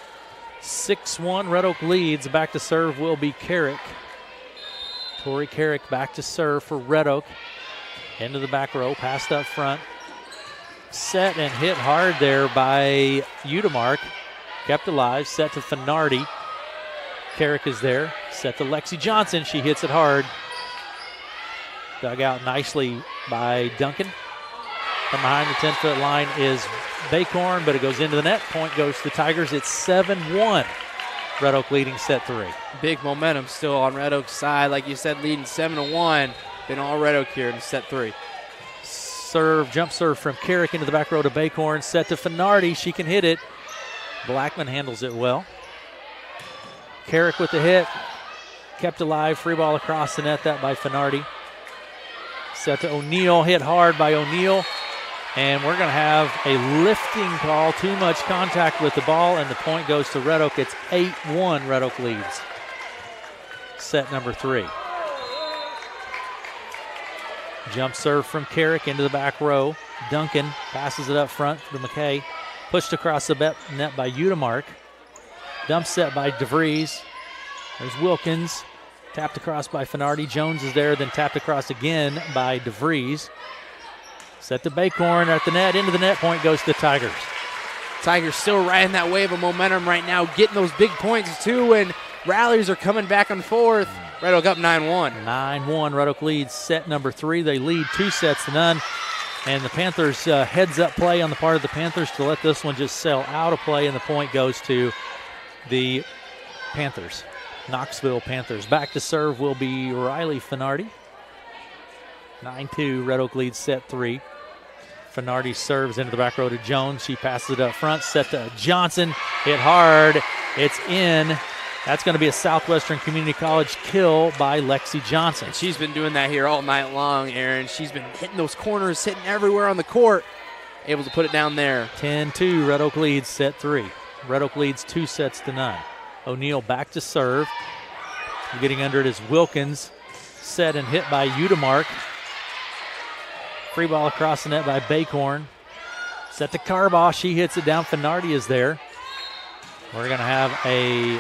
6-1 Red Oak leads. Back to serve will be Carrick. Tori Carrick back to serve for Red Oak. Into the back row, passed up front. Set and hit hard there by Udemark. Kept alive, set to Finardi. Carrick is there, set to Lexi Johnson. She hits it hard. Dug out nicely by Duncan. From behind the 10-foot line is Bacorn, but it goes into the net. Point goes to the Tigers. It's 7-1. Red Oak leading set 3. Big momentum still on Red Oak's side. Like you said, leading 7-1. Been all Red Oak here in set 3. Jump serve from Carrick into the back row to Bacorn. Set to Finardi. She can hit it. Blackman handles it well. Carrick with the hit. Kept alive. Free ball across the net. That by Finardi. Set to O'Neal. Hit hard by O'Neal. And we're going to have a lifting call. Too much contact with the ball, and the point goes to Red Oak. It's 8-1 Red Oak leads. Set number 3. Jump serve from Carrick into the back row. Duncan passes it up front to McKay. Pushed across the net by Udemark. Dump set by DeVries. There's Wilkins. Tapped across by Finardi. Jones is there, then tapped across again by DeVries. Set to Bacorn at the net. Into the net. Point goes to the Tigers. Tigers still riding that wave of momentum right now, getting those big points too, and rallies are coming back and forth. Red Oak up 9-1. 9-1. Red Oak leads set number 3. They lead 2-0. And the Panthers heads-up play on the part of the Panthers to let this one just sail out of play, and the point goes to the Panthers, Knoxville Panthers. Back to serve will be Riley Finardi. 9-2, Red Oak leads set 3. Finardi serves into the back row to Jones. She passes it up front, set to Johnson. Hit hard. It's in. That's going to be a Southwestern Community College kill by Lexi Johnson. And she's been doing that here all night long, Aaron. She's been hitting those corners, hitting everywhere on the court. Able to put it down there. 10-2, Red Oak leads set 3. Red Oak leads 2-0. O'Neal back to serve. Getting under it is Wilkins. Set and hit by Udemark. Free ball across the net by Bacorn. Set to Carbaugh. She hits it down. Finardi is there. We're going to have a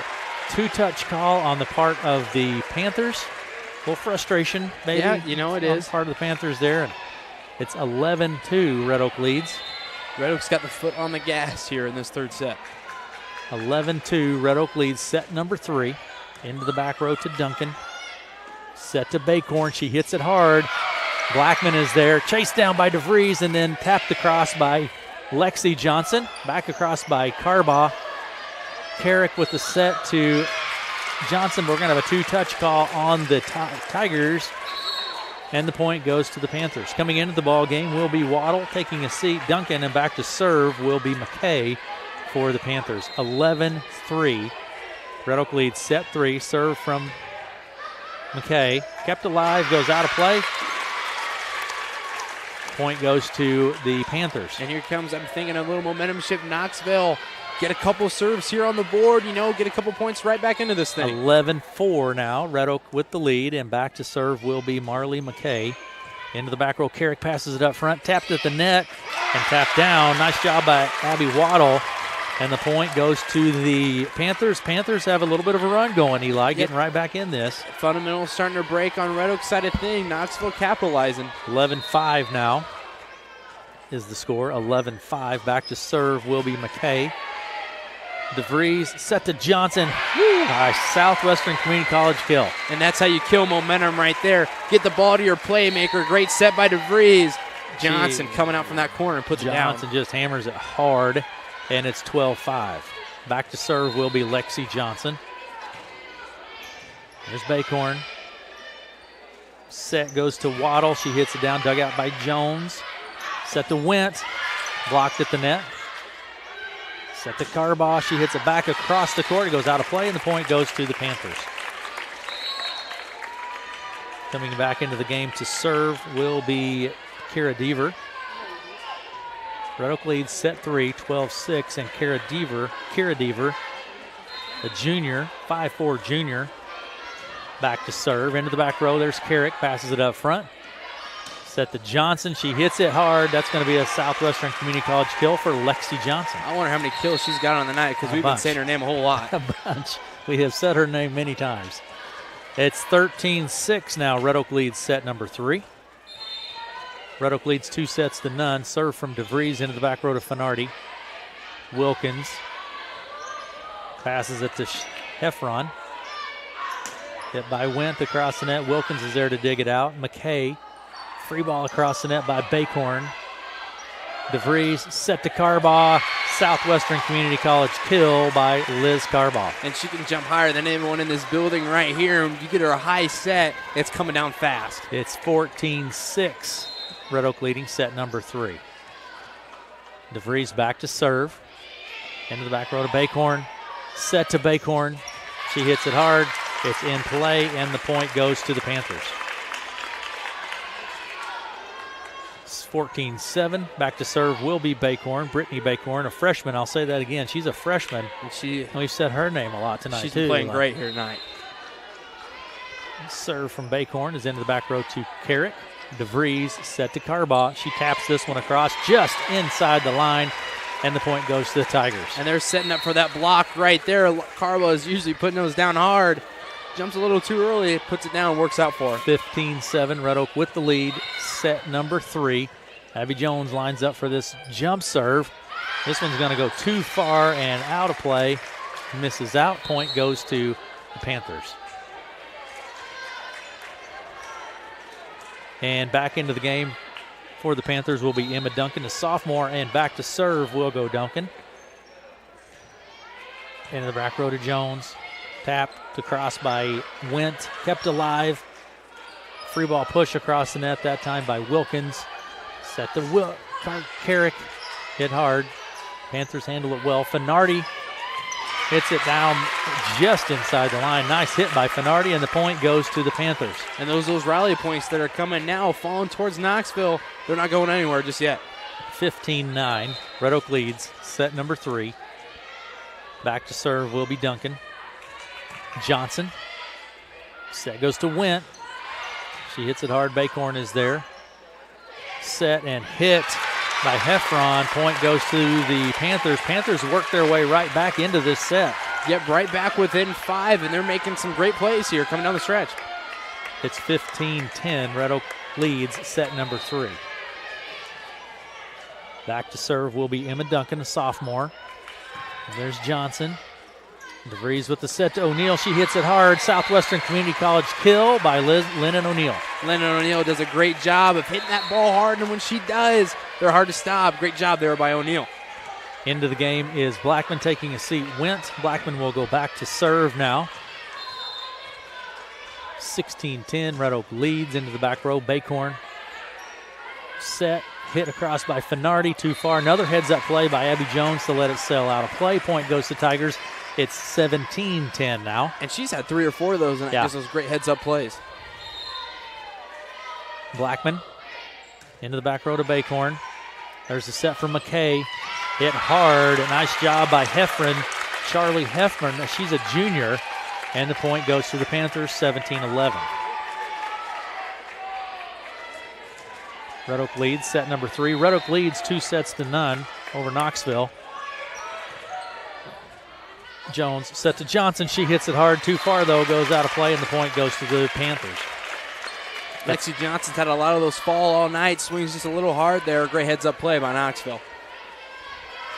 2-touch call on the part of the Panthers. A little frustration, maybe. Yeah, you know it is. Part of the Panthers there. And it's 11-2, Red Oak leads. Red Oak's got the foot on the gas here in this third set. 11-2, Red Oak leads set number 3. Into the back row to Duncan. Set to Bacorn. She hits it hard. Blackman is there. Chased down by DeVries and then tapped across by Lexi Johnson. Back across by Carbaugh. Carrick with the set to Johnson. We're going to have a 2-touch call on the Tigers. And the point goes to the Panthers. Coming into the ball game will be Waddle taking a seat. Duncan, and back to serve will be McKay for the Panthers. 11-3. Red Oak leads set 3. Serve from McKay. Kept alive, goes out of play. Point goes to the Panthers. And here comes, I'm thinking, a little momentum shift. Knoxville get a couple serves here on the board, get a couple points right back into this thing. 11-4 now. Red Oak with the lead, and back to serve will be Marley McKay. Into the back row, Carrick passes it up front, tapped at the net, and tapped down. Nice job by Abby Waddle. And the point goes to the Panthers. Panthers have a little bit of a run going, Eli, getting right back in this. Fundamentals starting to break on Red Oak's side of thing. Knoxville capitalizing. 11-5 now is the score. 11-5. Back to serve will be McKay. DeVries set to Johnson. Nice Southwestern Community College kill. And that's how you kill momentum right there. Get the ball to your playmaker. Great set by DeVries. Johnson coming out from that corner and puts it down. Johnson just hammers it hard, and it's 12-5. Back to serve will be Lexi Johnson. There's Baycorn. Set goes to Waddle. She hits it down, dug out by Jones. Set to Went, blocked at the net. Set to Carbaugh. She hits it back across the court. It goes out of play, and the point goes to the Panthers. Coming back into the game to serve will be Kara Deaver. Red Oak leads set 3, 12-6, and Kara Deaver, a junior, 5'4" junior, back to serve. Into the back row, there's Carrick, passes it up front. Set to Johnson, she hits it hard. That's going to be a Southwestern Community College kill for Lexi Johnson. I wonder how many kills she's got on the night because we've been saying her name a whole lot. A bunch. We have said her name many times. It's 13-6 now. Red Oak leads set number 3. Red Oak leads 2-0. Serve from DeVries into the back row to Finardi. Wilkins passes it to Heffron. Hit by Went across the net. Wilkins is there to dig it out. McKay, free ball across the net by Baycorn. DeVries set to Carbaugh. Southwestern Community College kill by Liz Carbaugh. And she can jump higher than anyone in this building right here. And you get her a high set, it's coming down fast. It's 14-6. Red Oak leading set number 3. DeVries back to serve. Into the back row to Baycorn. Set to Baycorn. She hits it hard. It's in play, and the point goes to the Panthers. It's 14-7. Back to serve will be Baycorn. Brittany Baycorn, a freshman. I'll say that again. She's a freshman. And we've said her name a lot tonight, she's too. She's playing great here tonight. Serve from Baycorn is into the back row to Carrick. DeVries set to Carbaugh. She taps this one across just inside the line, and the point goes to the Tigers. And they're setting up for that block right there. Carbaugh is usually putting those down hard. Jumps a little too early, puts it down, works out for her. 15-7, Red Oak with the lead, set number 3. Abby Jones lines up for this jump serve. This one's going to go too far and out of play. Misses out. Point goes to the Panthers. And back into the game for the Panthers will be Emma Duncan, the sophomore, and back to serve will go Duncan. Into the back row to Jones. Tapped across by Went, kept alive. Free ball push across the net, that time by Wilkins. Set to Carrick, hit hard. Panthers handle it well. Finardi hits it down just inside the line. Nice hit by Finardi, and the point goes to the Panthers. And those rally points that are coming now, falling towards Knoxville, they're not going anywhere just yet. 15-9, Red Oak leads, set number 3. Back to serve will be Duncan. Johnson. Set goes to Went. She hits it hard. Baycorn is there. Set and hit by Heffron. Point goes to the Panthers. Panthers work their way right back into this set. Yep, right back within 5, and they're making some great plays here coming down the stretch. It's 15-10. Red Oak leads set number 3. Back to serve will be Emma Duncan, a sophomore. There's Johnson. DeVries with the set to O'Neill. She hits it hard. Southwestern Community College kill by Lennon O'Neill. Lennon O'Neill does a great job of hitting that ball hard, and when she does, they're hard to stop. Great job there by O'Neill. Into the game is Blackman taking a seat. Went. Blackman will go back to serve now. 16-10. Red Oak leads into the back row. Baycorn. Set. Hit across by Finardi. Too far. Another heads-up play by Abby Jones to let it sail out of play. Point goes to Tigers. It's 17-10 now. And she's had 3 or 4 of those, and just those great heads-up plays. Blackman into the back row to Baycorn. There's a set from McKay. Hit hard. A nice job by Heffron. Charlie Heffron. She's a junior. And the point goes to the Panthers, 17-11. Red Oak leads set number 3. Red Oak leads 2-0 over Knoxville. Jones set to Johnson. She hits it hard. Too far, though. Goes out of play, and the point goes to the Panthers. Lexi Johnson's had a lot of those fall all night. Swings just a little hard there. Great heads-up play by Knoxville.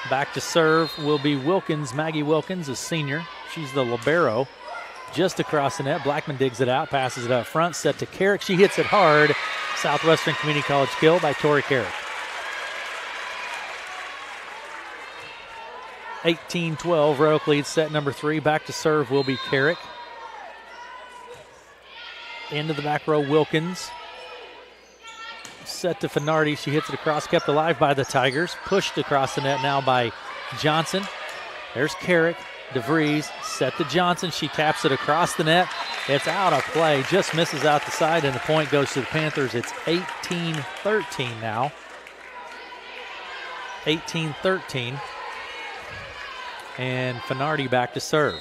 Back to serve will be Wilkins. Maggie Wilkins, a senior. She's the libero. Just across the net. Blackman digs it out, passes it up front. Set to Carrick. She hits it hard, Southwestern Community College kill by Tori Carrick. 18-12, Red Oak leads set number 3. Back to serve will be Carrick. Into the back row, Wilkins. Set to Finardi. She hits it across, kept alive by the Tigers. Pushed across the net now by Johnson. There's Carrick. DeVries set to Johnson. She taps it across the net. It's out of play. Just misses out the side, and the point goes to the Panthers. It's 18-13 now. 18-13. And Finardi back to serve.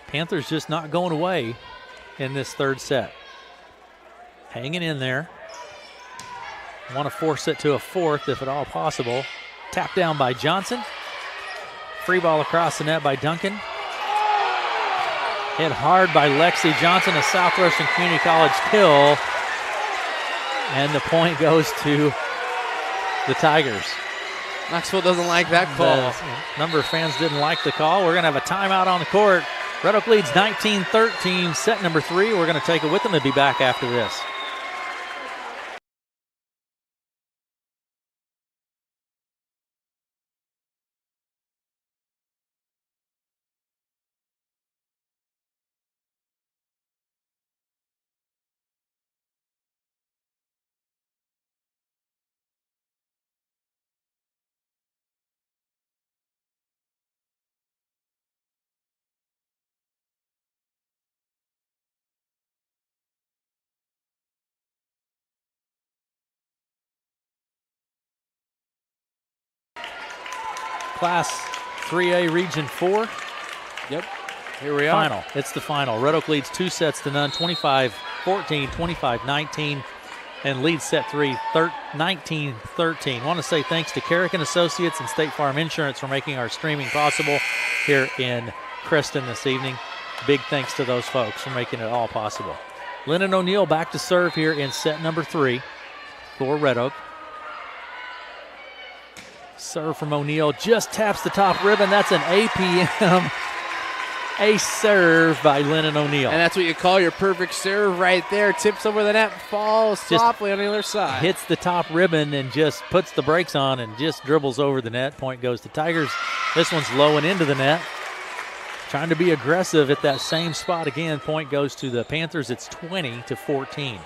Panthers just not going away in this third set. Hanging in there. Want to force it to a fourth if at all possible. Tap down by Johnson. Free ball across the net by Duncan. Hit hard by Lexi Johnson, a Southwestern Community College kill. And the point goes to the Tigers. Knoxville doesn't like that call. A number of fans didn't like the call. We're going to have a timeout on the court. Red Oak leads 19-13, set number 3. We're going to take it with them and be back after this. Class 3A Region 4. Yep, here we are. Final. It's the final. Red Oak leads 2-0, 25-14, 25-19, and leads set 3, 19-13. Want to say thanks to Carrick and Associates and State Farm Insurance for making our streaming possible here in Creston this evening. Big thanks to those folks for making it all possible. Lennon O'Neill back to serve here in set number 3 for Red Oak. Serve from O'Neill, just taps the top ribbon. That's an APM ace serve by Lennon O'Neill. And that's what you call your perfect serve right there. Tips over the net, falls softly on the other side. Hits the top ribbon and just puts the brakes on and just dribbles over the net. Point goes to Tigers. This one's low and into the net. Trying to be aggressive at that same spot again. Point goes to the Panthers. It's 20-14.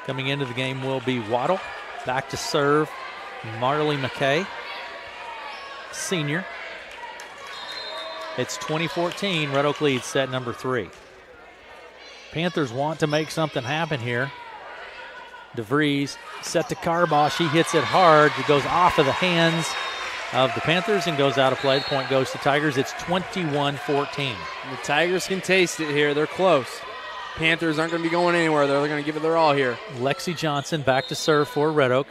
Coming into the game will be Waddle. Back to serve, Marley McKay, senior. It's 20-14. Red Oak leads set number 3. Panthers want to make something happen here. DeVries set to Carbaugh. She hits it hard. It goes off of the hands of the Panthers and goes out of play. The point goes to Tigers. It's 21-14. The Tigers can taste it here. They're close. Panthers aren't going to be going anywhere. They're going to give it their all here. Lexi Johnson back to serve for Red Oak.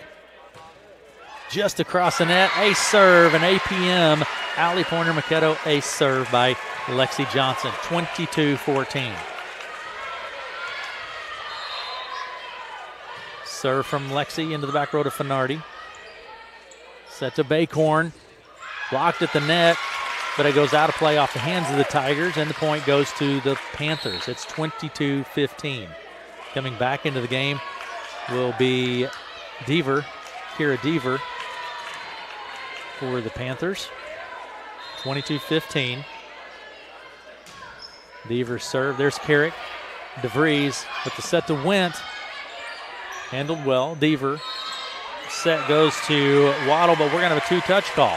Just across the net, ace serve, an APM. Allie Pointer-Maquetto, ace serve by Lexi Johnson, 22-14. Serve from Lexi into the back row to Finardi. Set to Bacorn. Blocked at the net, but it goes out of play off the hands of the Tigers, and the point goes to the Panthers. It's 22-15. Coming back into the game will be Kira Deaver, for the Panthers. 22-15. Deaver serve. There's Carrick. DeVries with the set to Went. Handled well. Deaver. Set goes to Waddle, but we're going to have a two-touch call.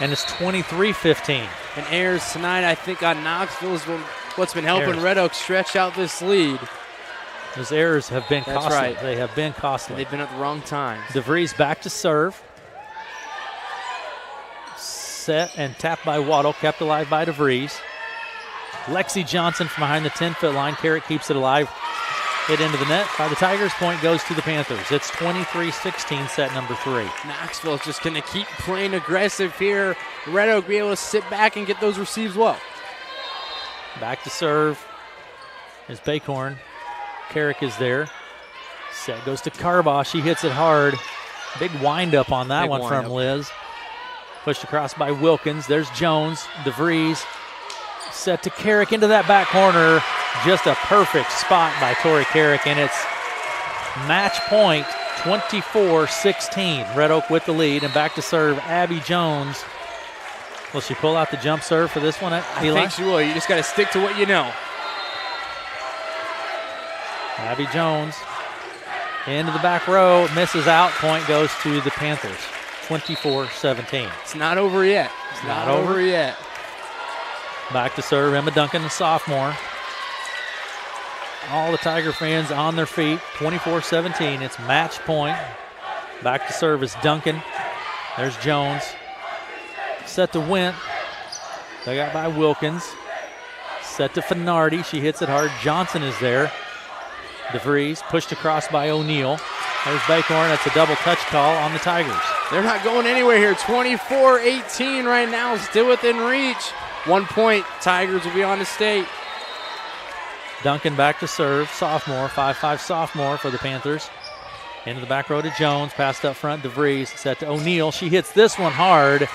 And it's 23-15. And errors tonight, I think, on Knoxville is what's been helping Red Oak stretch out this lead. Those errors have been costly. That's right. They have been costly. And they've been at the wrong times. DeVries back to serve. Set and tapped by Waddle, kept alive by DeVries. Lexi Johnson from behind the 10-foot line. Carrick keeps it alive. Hit into the net by the Tigers. Point goes to the Panthers. It's 23-16, set number 3. Knoxville's just going to keep playing aggressive here. Red Oak be able to sit back and get those receives well. Back to serve is Bacorn. Carrick is there. Set goes to Carbaugh. She hits it hard. Big wind-up on that one from Liz. Pushed across by Wilkins. There's Jones. DeVries set to Carrick into that back corner. Just a perfect spot by Tori Carrick, and it's match point, 24-16. Red Oak with the lead, and back to serve Abby Jones. Will she pull out the jump serve for this one, Eli? I think she will. You just got to stick to what you know. Abby Jones into the back row, misses out. Point goes to the Panthers, 24-17. It's not over yet. It's not over yet. Back to serve Emma Duncan, the sophomore. All the Tiger fans on their feet, 24-17. It's match point. Back to serve is Duncan. There's Jones. Set to Went. They got by Wilkins. Set to Finardi. She hits it hard. Johnson is there. DeVries pushed across by O'Neal. There's Bacorn. That's a double touch call on the Tigers. They're not going anywhere here. 24-18 right now. Still within reach. 1 point. Tigers will be on the state. Duncan back to serve. Sophomore. 5'5" sophomore for the Panthers. Into the back row to Jones. Passed up front. DeVries set to O'Neal. She hits this one hard.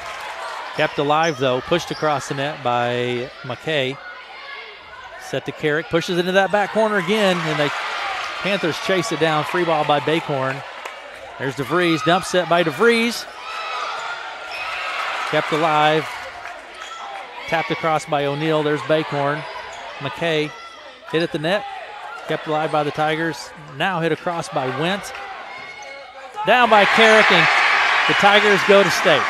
Kept alive, though. Pushed across the net by McKay. Set to Carrick. Pushes into that back corner again, and the Panthers chase it down. Free ball by Bacorn. There's DeVries. Dump set by DeVries. Kept alive. Tapped across by O'Neal. There's Bacorn. McKay hit at the net. Kept alive by the Tigers. Now hit across by Went. Down by Carrick, and the Tigers go to state.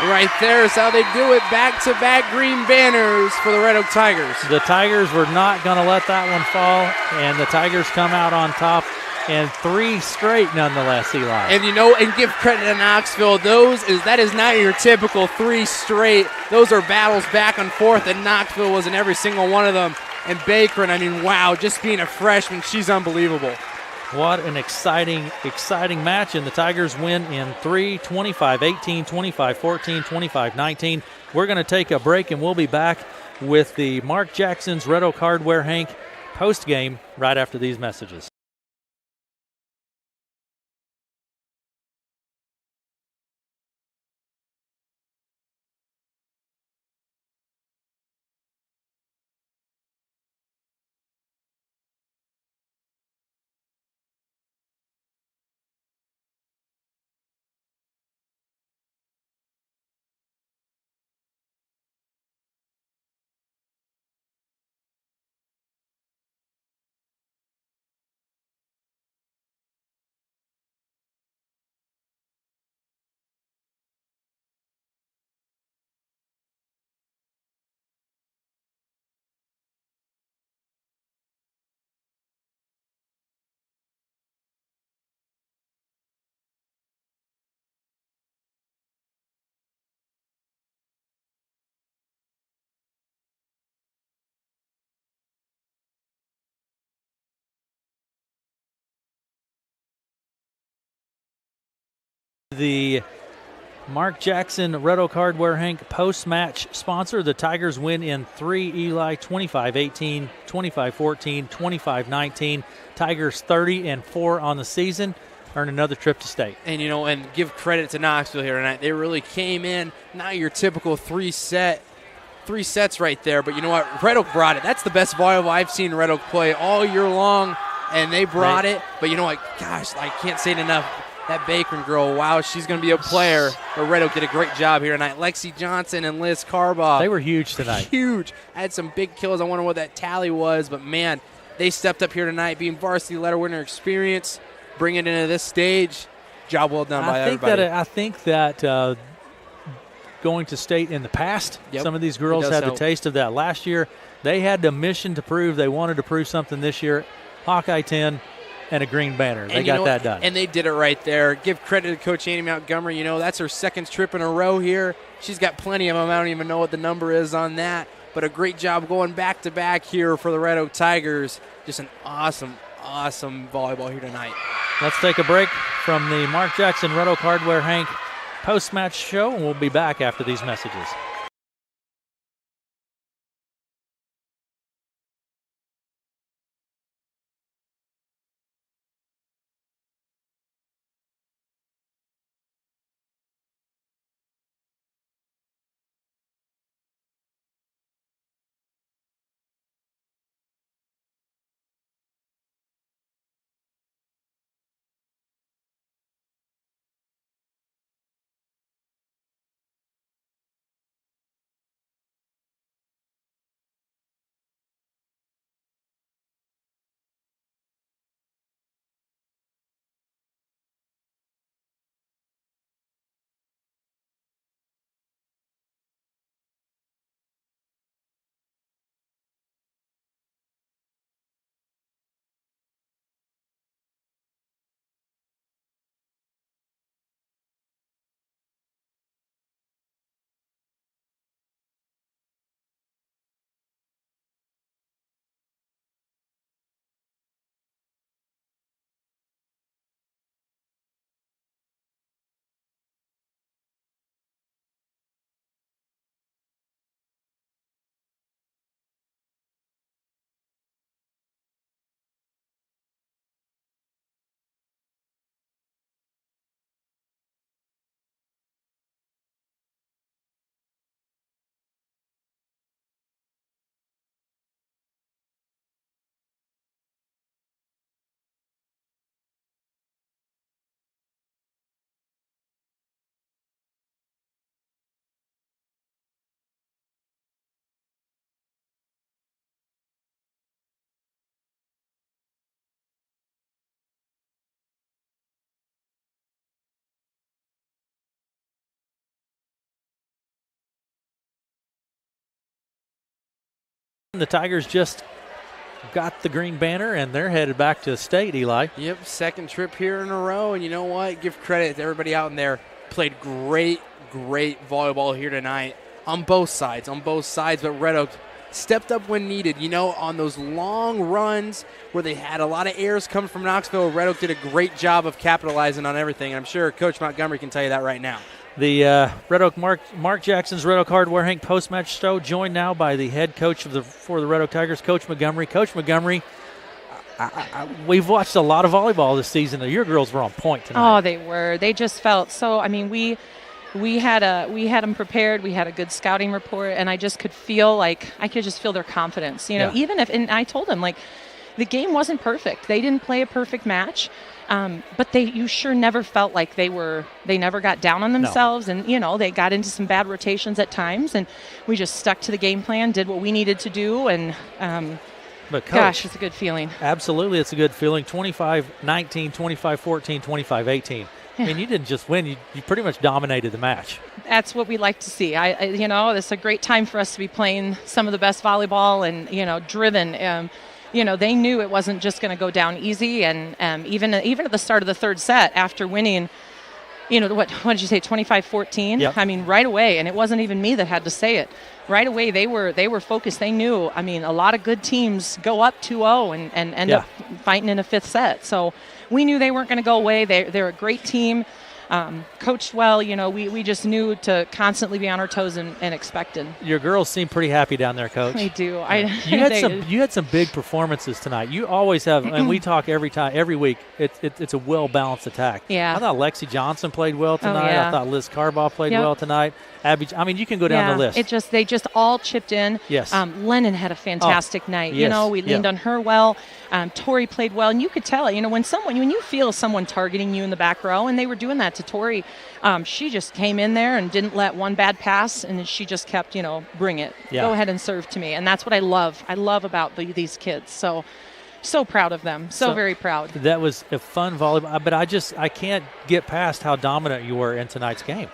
Right there is how they do it. Back-to-back green banners for the Red Oak Tigers. The Tigers were not going to let that one fall, and the Tigers come out on top, and 3 straight nonetheless, Eli. And and give credit to Knoxville. That is not your typical 3 straight. Those are battles back and forth, and Knoxville was in every single one of them. And Baker, wow, just being a freshman, she's unbelievable. What an exciting match, and the Tigers win in 3, 25-18, 25-14, 25-19. We're going to take a break, and we'll be back with the Mark Jackson's Red Oak Hardware Hank post-game right after these messages. The Mark Jackson Red Oak Hardware Hank post-match sponsor. The Tigers win in 3, Eli, 25-18, 25-14, 25-19. Tigers 30-4 on the season. Earn another trip to state. And, and give credit to Knoxville here tonight. They really came in, not your typical 3 sets right there. But you know what? Red Oak brought it. That's the best volleyball I've seen Red Oak play all year long, and they brought it. But you know what? Gosh, I can't say it enough. That Bacon girl, wow, she's going to be a player. But Red Oak did a great job here tonight. Lexi Johnson and Liz Carbaugh. They were huge tonight. Huge. Had some big kills. I wonder what that tally was. But, man, they stepped up here tonight, being varsity letter winner experience, bringing it into this stage. Job well done by everybody. I think that going to state in the past, some of these girls had the taste of that last year. They had the mission to prove. They wanted to prove something this year. Hawkeye 10. And a green banner. They got that done. And they did it right there. Give credit to Coach Annie Montgomery. That's her 2nd trip in a row here. She's got plenty of them. I don't even know what the number is on that. But a great job going back-to-back here for the Red Oak Tigers. Just an awesome volleyball here tonight. Let's take a break from the Mark Jackson Red Oak Hardware Hank post-match show, and we'll be back after these messages. The Tigers just got the green banner, and they're headed back to state, Eli. Yep, second trip here in a row, and you know what? Give credit to everybody out in there. Played great volleyball here tonight on both sides, but Red Oak stepped up when needed. You know, on those long runs where they had a lot of errors coming from Knoxville, Red Oak did a great job of capitalizing on everything. I'm sure Coach Montgomery can tell you that right now. The Red Oak Mark Jackson's Red Oak Hardware Hank post-match show, joined now by the head coach for the Red Oak Tigers, Coach Montgomery. Coach Montgomery, we've watched a lot of volleyball this season. Your girls were on point tonight. Oh, they were. They just felt so. I mean, we had them prepared. We had a good scouting report, and I just could feel their confidence. You know, even if, and I told them, like, the game wasn't perfect. They didn't play a perfect match. But you sure never felt like they never got down on themselves. No. And, you know, they got into some bad rotations at times, and we just stuck to the game plan, did what we needed to do. And, but Coach, gosh, it's a good feeling. Absolutely, it's a good feeling. 25-19, 25-14, 25-18. I mean, you didn't just win. You pretty much dominated the match. That's what we like to see. You know, it's a great time for us to be playing some of the best volleyball and, you know, driven. You know, they knew it wasn't just going to go down easy, and even at the start of the third set, after winning, you know, what did you say, 25-14? Yep. I mean, right away, and it wasn't even me that had to say it. Right away, they were focused. They knew. I mean, a lot of good teams go up 2-0 and end up fighting in a fifth set. So we knew they weren't going to go away. They're a great team. Coached well, you know, we just knew to constantly be on our toes and expected. Your girls seem pretty happy down there, Coach. They do. You had some big performances tonight. You always have, and we talk every week. It's a well-balanced attack. Yeah. I thought Lexi Johnson played well tonight. Oh, yeah. I thought Liz Carbaugh played well tonight. Abby, I mean, you can go down the list. They just all chipped in. Yes. Lennon had a fantastic night. Yes. You know, we leaned on her well. Tori played well, and you could tell it. You know, when you feel someone targeting you in the back row, and they were doing that to Tori, she just came in there and didn't let one bad pass, and she just kept, you know, bring it. Yeah. Go ahead and serve to me, and that's what I love. I love about these kids. So proud of them. So very proud. That was a fun volleyball, but I can't get past how dominant you were in tonight's game.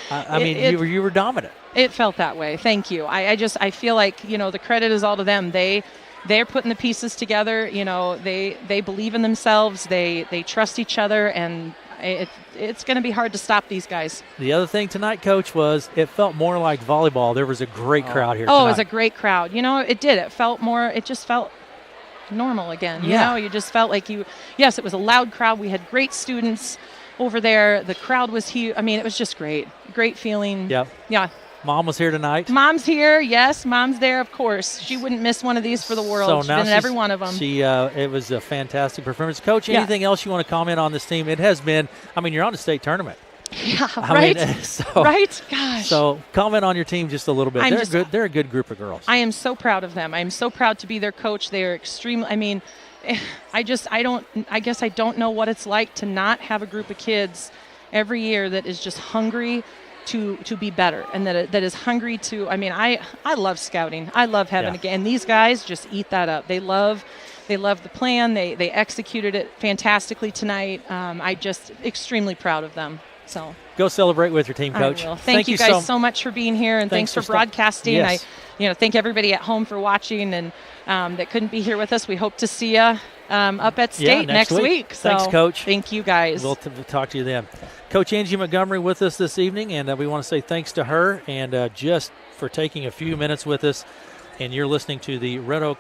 I mean, you were dominant. It felt that way. Thank you. I feel like, you know, the credit is all to them. They're putting the pieces together. You know, they believe in themselves. They trust each other, and it's going to be hard to stop these guys. The other thing tonight, Coach, was it felt more like volleyball. There was a great crowd here tonight. Oh, it was a great crowd. You know, it did. It just felt normal again. You know, you just felt like yes, it was a loud crowd. We had great students over there. The crowd was huge. I mean, it was just great. Great feeling. Yep. Yeah. Mom was here tonight. Mom's here. Yes, Mom's there, of course. She wouldn't miss one of these for the world. So She's been in every one of them. It was a fantastic performance. Coach, anything else you want to comment on this team? It has been, I mean, you're on the state tournament. Yeah, right? Right? Gosh. So comment on your team just a little bit. They're a good group of girls. I am so proud of them. I am so proud to be their coach. They are extremely, I mean, I guess I don't know what it's like to not have a group of kids every year that is just hungry to be better, and that is hungry to, I mean, I love scouting. I love having a game. And these guys just eat that up. They love the plan. They executed it fantastically tonight. I just extremely proud of them. So go celebrate with your team, Coach. I will. Thank you guys so much for being here, and thanks for broadcasting. Yes. I thank everybody at home for watching, and that couldn't be here with us. We hope to see you up at State next week. So thanks, Coach. Thank you, guys. We'll talk to you then. Coach Angie Montgomery with us this evening, and we want to say thanks to her and just for taking a few minutes with us. And you're listening to the Red Oak,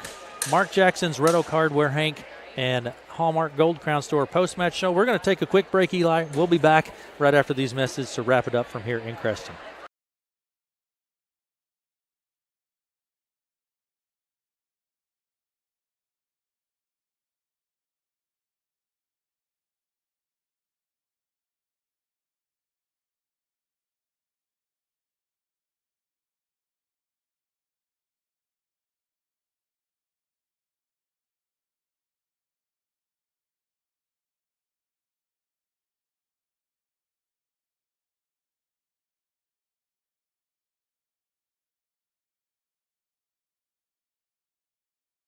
Mark Jackson's Red Oak Hardware Hank and Hallmark Gold Crown Store post-match show. We're going to take a quick break, Eli. We'll be back right after these messages to wrap it up from here in Creston.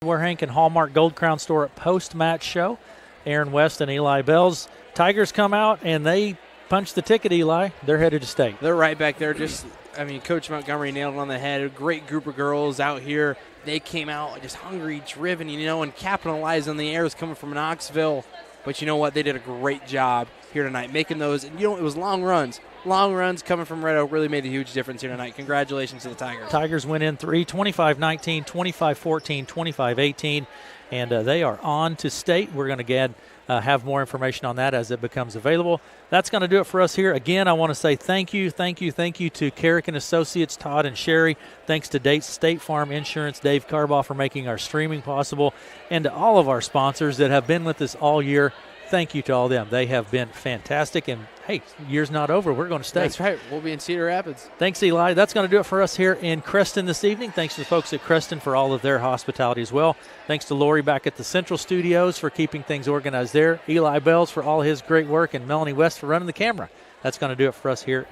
We're Hank and Hallmark Gold Crown Store at post-match show. Aaron West and Eli Bells. Tigers come out and they punch the ticket, Eli. They're headed to state. They're right back there. Just I mean, Coach Montgomery nailed it on the head. A great group of girls out here. They came out just hungry, driven, and capitalized on the errors coming from Knoxville. But you know what? They did a great job here tonight making those. And, it was long runs. Long runs coming from Red Oak really made a huge difference here tonight. Congratulations to the Tigers. Tigers went in 3, 25-19, 25-14, 25-18, and they are on to state. We're going to have more information on that as it becomes available. That's going to do it for us here. Again, I want to say thank you to Carrick & Associates, Todd and Sherry. Thanks to State Farm Insurance, Dave Carbaugh, for making our streaming possible, and to all of our sponsors that have been with us all year. Thank you to all of them. They have been fantastic, and hey, year's not over. We're going to stay. That's right. We'll be in Cedar Rapids. Thanks, Eli. That's going to do it for us here in Creston this evening. Thanks to the folks at Creston for all of their hospitality as well. Thanks to Lori back at the Central Studios for keeping things organized there. Eli Bells for all his great work, and Melanie West for running the camera. That's going to do it for us here